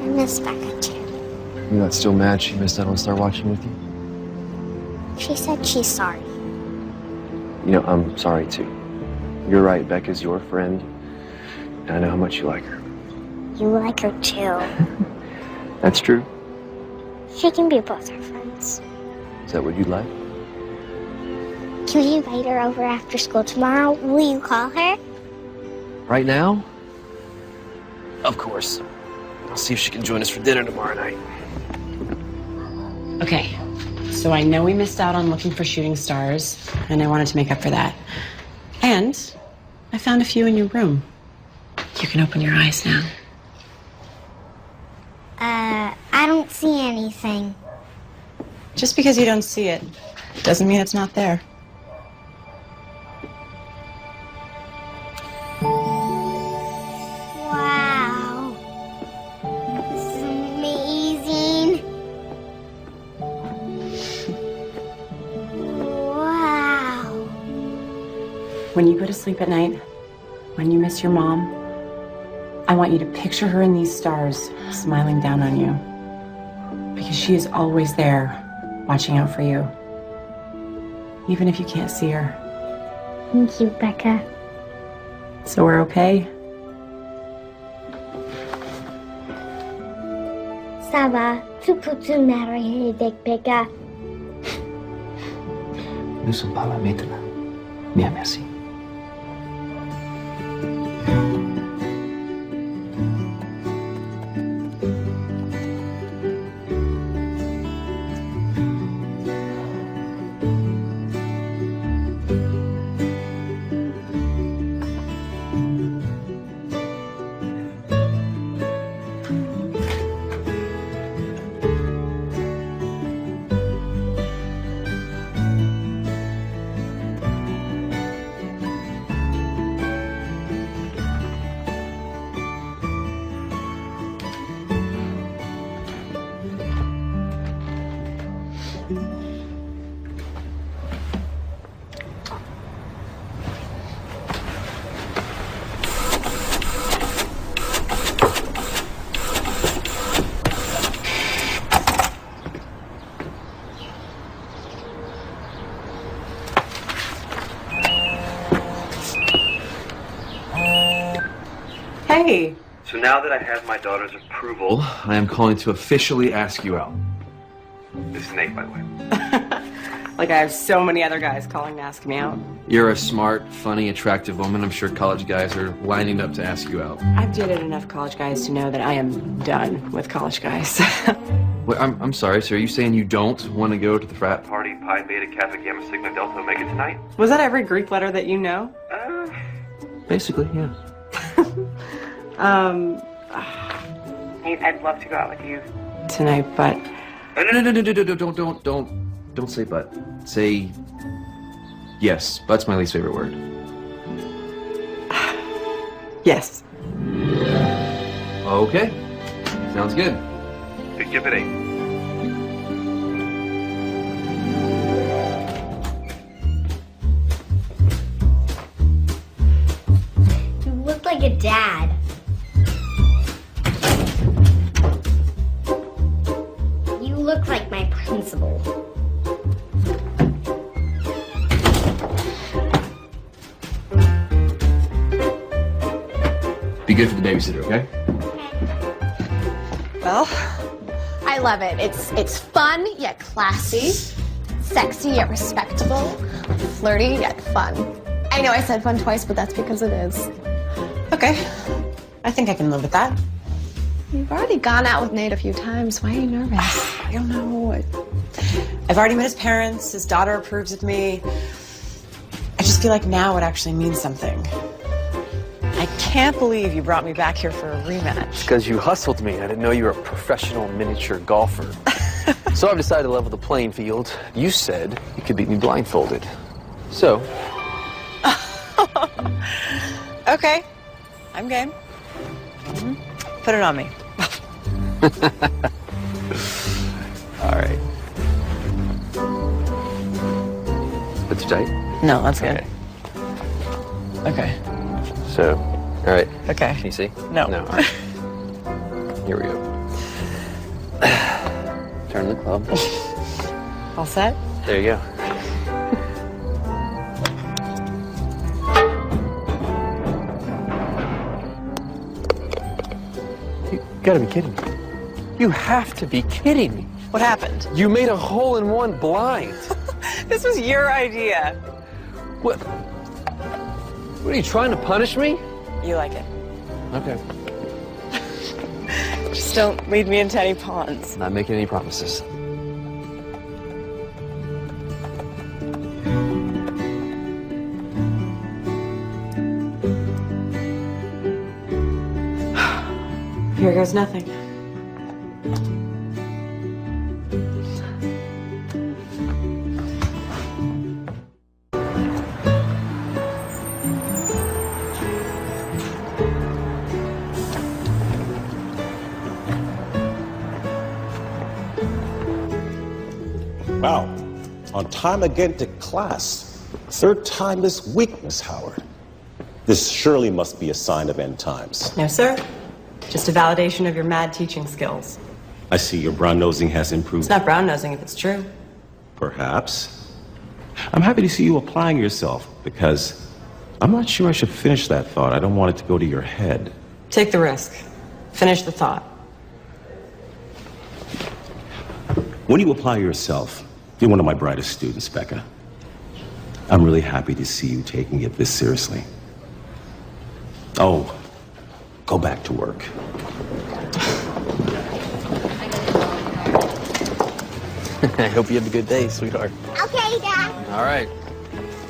I miss Becca too. You're not still mad she missed out on Star watching with you? She said she's sorry. You know, I'm sorry too. You're right, Becca's your friend. And I know how much you like her. You like her too. That's true. She can be both our friends. Is that what you'd like? Can we invite her over after school tomorrow? Will you call her? Right now? Of course. I'll see if she can join us for dinner tomorrow night. Okay, so I know we missed out on looking for shooting stars, and I wanted to make up for that. And I found a few in your room. You can open your eyes now. I don't see anything. Just because you don't see it doesn't mean it's not there. Wow. This is amazing. Wow. When you go to sleep at night, when you miss your mom, I want you to picture her in these stars, smiling down on you. Because she is always there, watching out for you. Even if you can't see her. Thank you, Becca. So we're okay? Ça va. Tu peux-tu marier avec Becca? Nous sommes pas là maintenant. Bien, merci. Hey. So now that I have my daughter's approval, I am calling to officially ask you out. This is Nate, by the way. Like I have so many other guys calling to ask me out. You're a smart, funny, attractive woman. I'm sure college guys are lining up to ask you out. I've dated enough college guys to know that I am done with college guys. Wait, I'm sorry, so are you saying you don't want to go to the frat party Pi Beta Kappa Gamma Sigma Delta Omega tonight? Was that every Greek letter that you know? Basically, yeah. Nate, I'd love to go out with you tonight, but... No, don't say but. Say yes. But's my least favorite word. Yes. Okay. Sounds good. Give it 8. You look like a dad. You look like my principal. Be good for the babysitter, okay? Well, I love it. It's fun yet classy, sexy yet respectable, flirty yet fun. I know I said fun twice, but that's because it is. Okay. I think I can live with that. You've already gone out with Nate a few times. Why are you nervous? I don't know. I've already met his parents. His daughter approves of me. I just feel like now it actually means something. I can't believe you brought me back here for a rematch. Because you hustled me. I didn't know you were a professional miniature golfer. So I've decided to level the playing field. You said you could beat me blindfolded. So. Okay. I'm game. Put it on me. All right. That's tight? No, that's good. Okay. So, all right. Okay. Can you see? No. No. All right. Here we go. Turn the club. All set? There you go. You gotta be kidding me. You have to be kidding me. What happened? You made a hole-in-one blind. This was your idea. What? What are you trying to punish me? You like it. Okay. Just don't lead me into any ponds. Not making any promises. Here goes nothing. Wow. On time again to class. 3rd time this week, Miss Howard. This surely must be a sign of end times. No, sir. Just a validation of your mad teaching skills. I see your brown-nosing has improved. It's not brown-nosing if it's true. Perhaps. I'm happy to see you applying yourself, because I'm not sure I should finish that thought. I don't want it to go to your head. Take the risk. Finish the thought. When you apply yourself, you're one of my brightest students, Becca. I'm really happy to see you taking it this seriously. Oh, go back to work. I hope you have a good day, sweetheart. Okay, Dad. All right.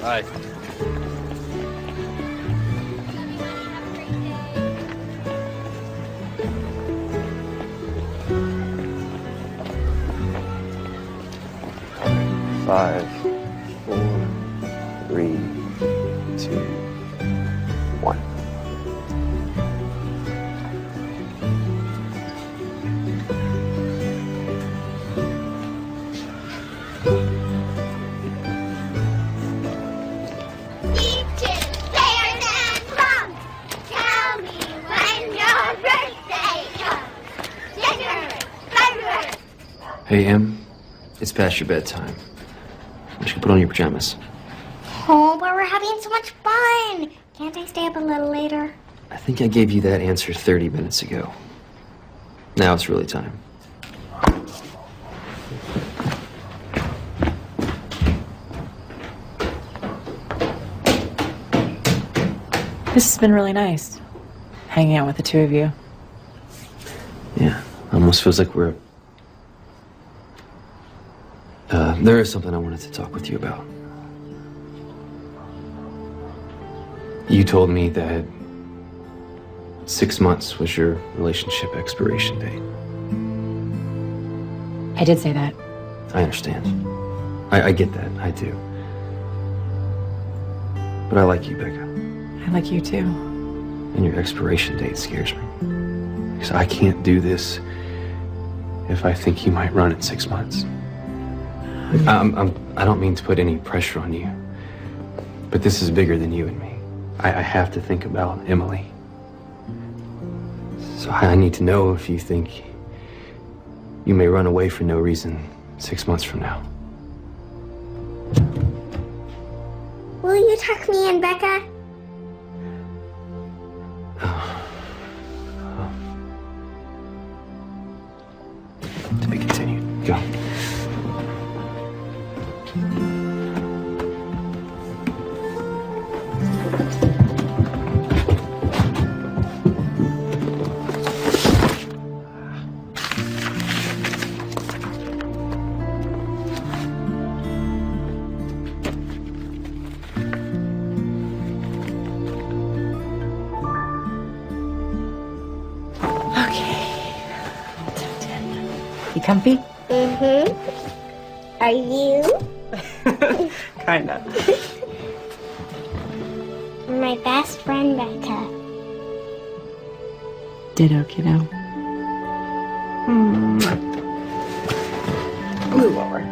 Bye. Five, 4, 3, 2, 1. Hey, Em, it's past your bedtime. You should put on your pajamas. Oh, but we're having so much fun. Can't I stay up a little later? I think I gave you that answer 30 minutes ago. Now it's really time. This has been really nice, hanging out with the two of you. Yeah, almost feels like we're... there is something I wanted to talk with you about. You told me that 6 months was your relationship expiration date. I did say that. I understand. I get that. I do. But I like you, Becca. I like you too. And your expiration date scares me. Because I can't do this if I think you might run in 6 months. I don't mean to put any pressure on you, but this is bigger than you and me. I have to think about Emily. So I need to know if you think you may run away for no reason 6 months from now. Will you tuck me in, Becca? To be continued. Go. You comfy? Mm-hmm. Are you? Kinda. You're my best friend, Becca. Ditto, kiddo. Move over.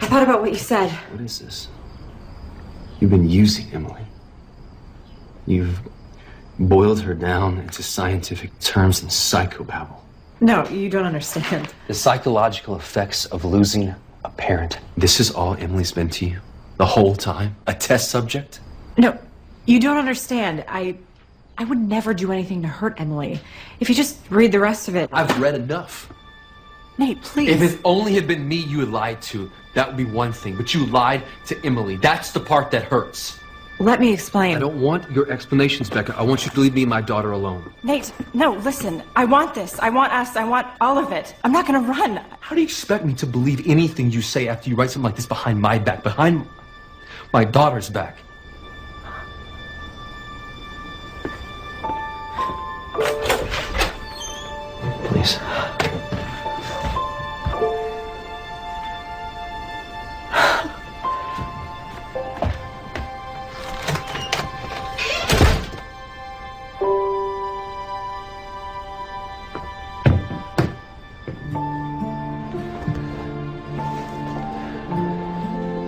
I thought about what you said. What is this? You've been using Emily. You've boiled her down into scientific terms and psychobabble. No, you don't understand. The psychological effects of losing a parent. This is all Emily's been to you? The whole time? A test subject? No, you don't understand. I would never do anything to hurt Emily. If you just read the rest of it. I've read enough. Nate, please. If it only had been me you had lied to, that would be one thing. But you lied to Emily. That's the part that hurts. Let me explain. I don't want your explanations, Becca. I want you to leave me and my daughter alone. Nate, no, listen. I want this. I want us. I want all of it. I'm not gonna run. How do you expect me to believe anything you say after you write something like this behind my back, behind my daughter's back? Please.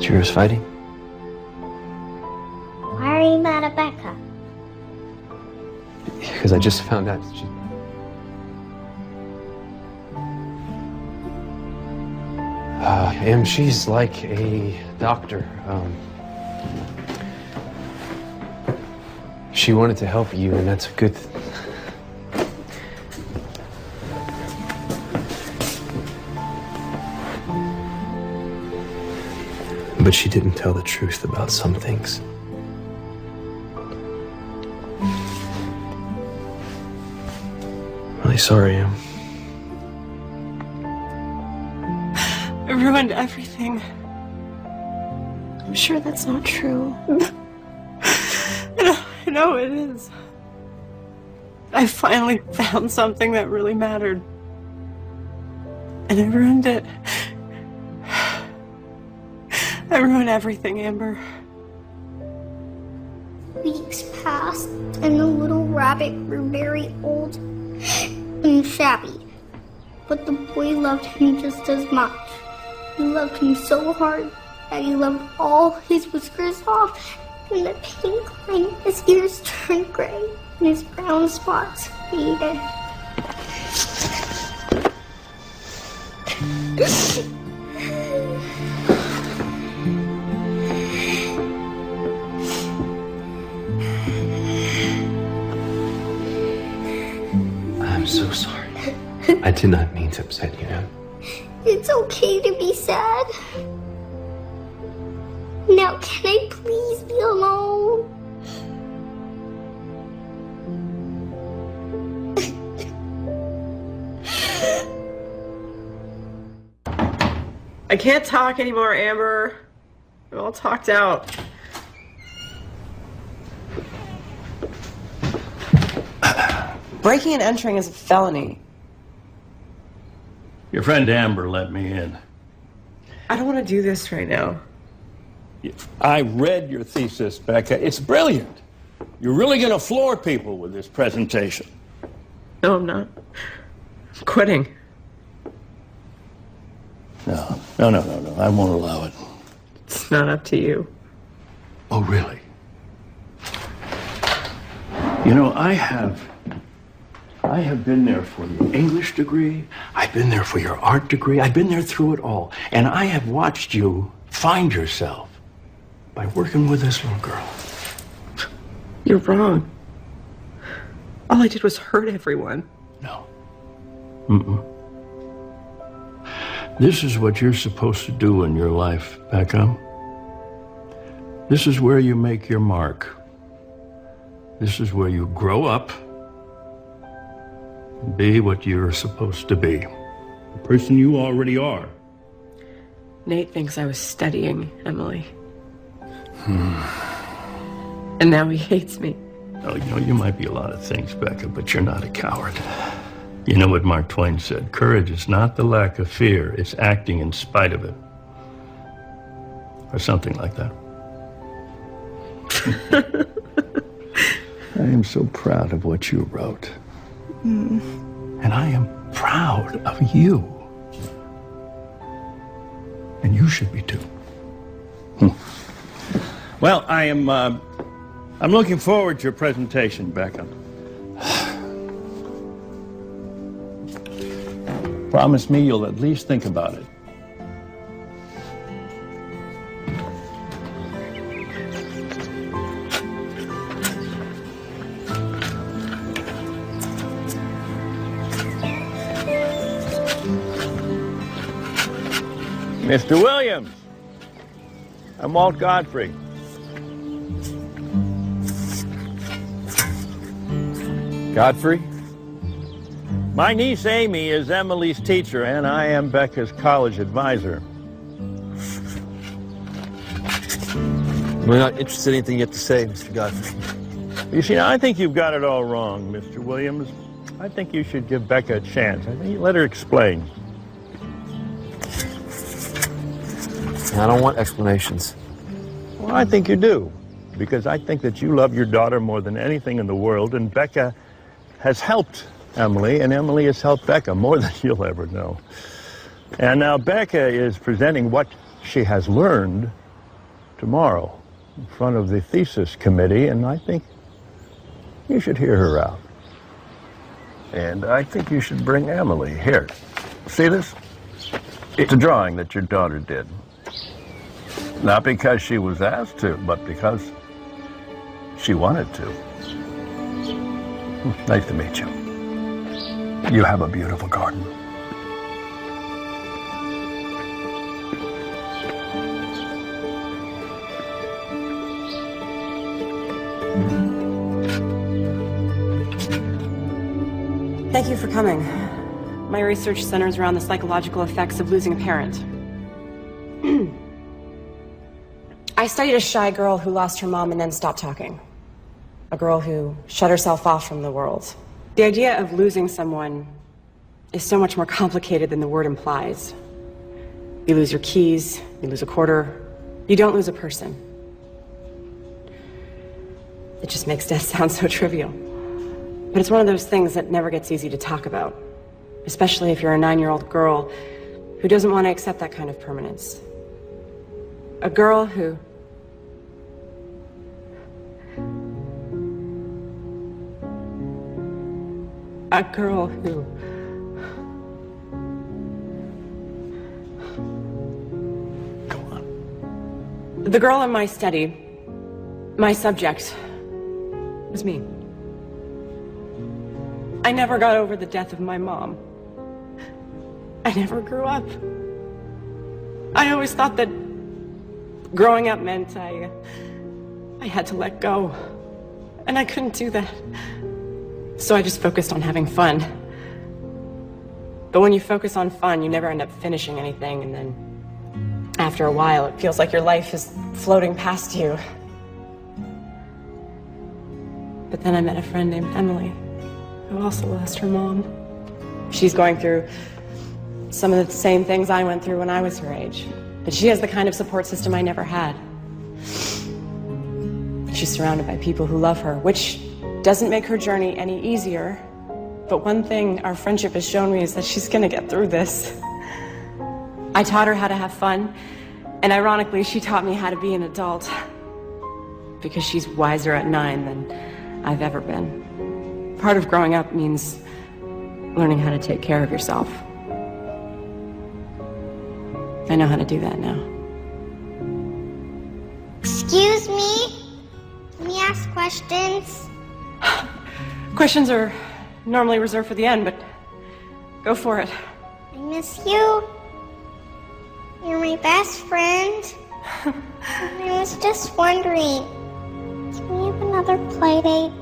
Yours fighting? Why are you mad at Becca? Because I just found out that she... she's like a doctor. She wanted to help you, and that's a good thing. But she didn't tell the truth about some things. Really sorry, Em. I ruined everything. I'm sure that's not true. I know it is. I finally found something that really mattered. And I ruined it. I ruined everything, Amber. Weeks passed, and the little rabbit grew very old and shabby. But the boy loved him just as much. He loved him so hard that he loved all his whiskers off And the pink line, his ears turned gray, and his brown spots faded. I'm so sorry. I did not mean to upset you, Em. It's okay to be sad. Now, can I please be alone? I can't talk anymore, Amber. I'm all talked out. Breaking and entering is a felony. Your friend Amber let me in. I don't want to do this right now. I read your thesis, Becca. It's brilliant. You're really going to floor people with this presentation. No, I'm not. I'm quitting. No. I won't allow it. It's not up to you. Oh, really? You know, I have been there for your English degree. I've been there for your art degree. I've been there through it all. And I have watched you find yourself by working with this little girl. You're wrong. All I did was hurt everyone. No. This is what you're supposed to do in your life, Becca. This is where you make your mark. This is where you grow up and be what you're supposed to be. The person you already are. Nate thinks I was studying Emily. And now he hates me. Oh, you know, you might be a lot of things, Becca, but you're not a coward. You know what Mark Twain said, courage is not the lack of fear, it's acting in spite of it. Or something like that. I am so proud of what you wrote. And I am proud of you. And you should be too. Well, I'm looking forward to your presentation, Becca. Promise me you'll at least think about it. Mr. Williams, I'm Walt Godfrey. Godfrey? My niece Amy is Emily's teacher, and I am Becca's college advisor. We're not interested in anything you have to say, Mr. Godfrey. You see, I think you've got it all wrong, Mr. Williams. I think you should give Becca a chance. I think you let her explain. I don't want explanations. Well, I think you do, because I think that you love your daughter more than anything in the world, and Becca has helped Emily, and Emily has helped Becca more than you'll ever know. And now Becca is presenting what she has learned tomorrow in front of the thesis committee, and I think you should hear her out. And I think you should bring Emily here. See this? It's a drawing that your daughter did. Not because she was asked to, but because she wanted to. Nice to meet you. You have a beautiful garden. Thank you for coming. My research centers around the psychological effects of losing a parent. I studied a shy girl who lost her mom and then stopped talking. A girl who shut herself off from the world. The idea of losing someone is so much more complicated than the word implies. You lose your keys, you lose a quarter, you don't lose a person. It just makes death sound so trivial. But it's one of those things that never gets easy to talk about, especially if you're a 9-year-old girl who doesn't want to accept that kind of permanence. A girl who a girl who... Go on. The girl in my study, my subject, was me. I never got over the death of my mom. I never grew up. I always thought that growing up meant I had to let go. And I couldn't do that. So I just focused on having fun. But when you focus on fun, you never end up finishing anything, and then after a while, it feels like your life is floating past you. But then I met a friend named Emily, who also lost her mom. She's going through some of the same things I went through when I was her age. But she has the kind of support system I never had. She's surrounded by people who love her, which doesn't make her journey any easier. But one thing our friendship has shown me is that she's gonna get through this. I taught her how to have fun, and ironically, she taught me how to be an adult. Because she's wiser at 9 than I've ever been. Part of growing up means learning how to take care of yourself. I know how to do that now. Excuse me? Can we ask questions? Questions are normally reserved for the end, but go for it. I miss you. You're my best friend. I was just wondering, can we have another play date?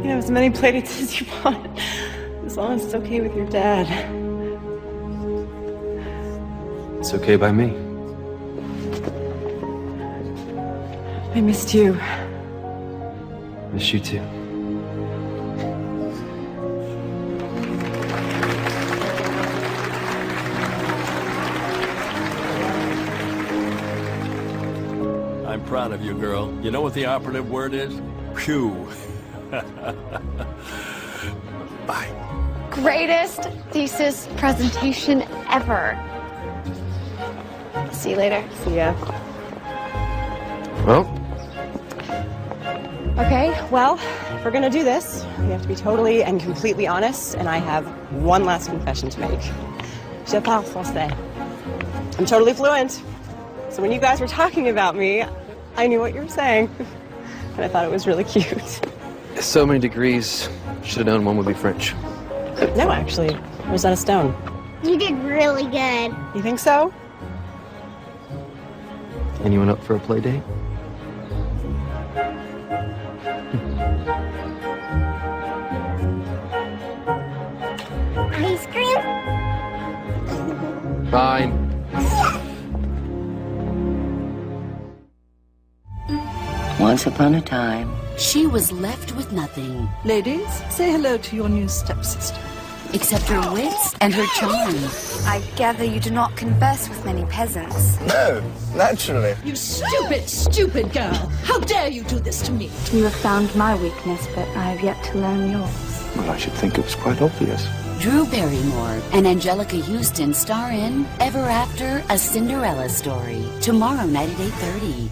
You have as many playdates as you want, as long as it's okay with your dad. It's okay by me. I missed you. Miss you too. I'm proud of you, girl. You know what the operative word is? Phew. Bye. Greatest thesis presentation ever. See you later. See ya. Well, Okay, well, if we're gonna do this, we have to be totally and completely honest, and I have one last confession to make. Je parle français. I'm totally fluent. So when you guys were talking about me, I knew what you were saying. And I thought it was really cute. so many degrees. Should have known one would be French. No, actually, Rosetta Stone. You did really good. You think so? Anyone up for a play date? Ice cream? Fine. Once upon a time, she was left with nothing. Ladies, say hello to your new stepsister. Except her wits and her charm. I gather you do not converse with many peasants. No, naturally. You stupid, stupid girl! How dare you do this to me? You have found my weakness, but I have yet to learn yours. Well, I should think it was quite obvious. Drew Barrymore and Angelica Houston star in Ever After, A Cinderella Story. Tomorrow night at 8:30.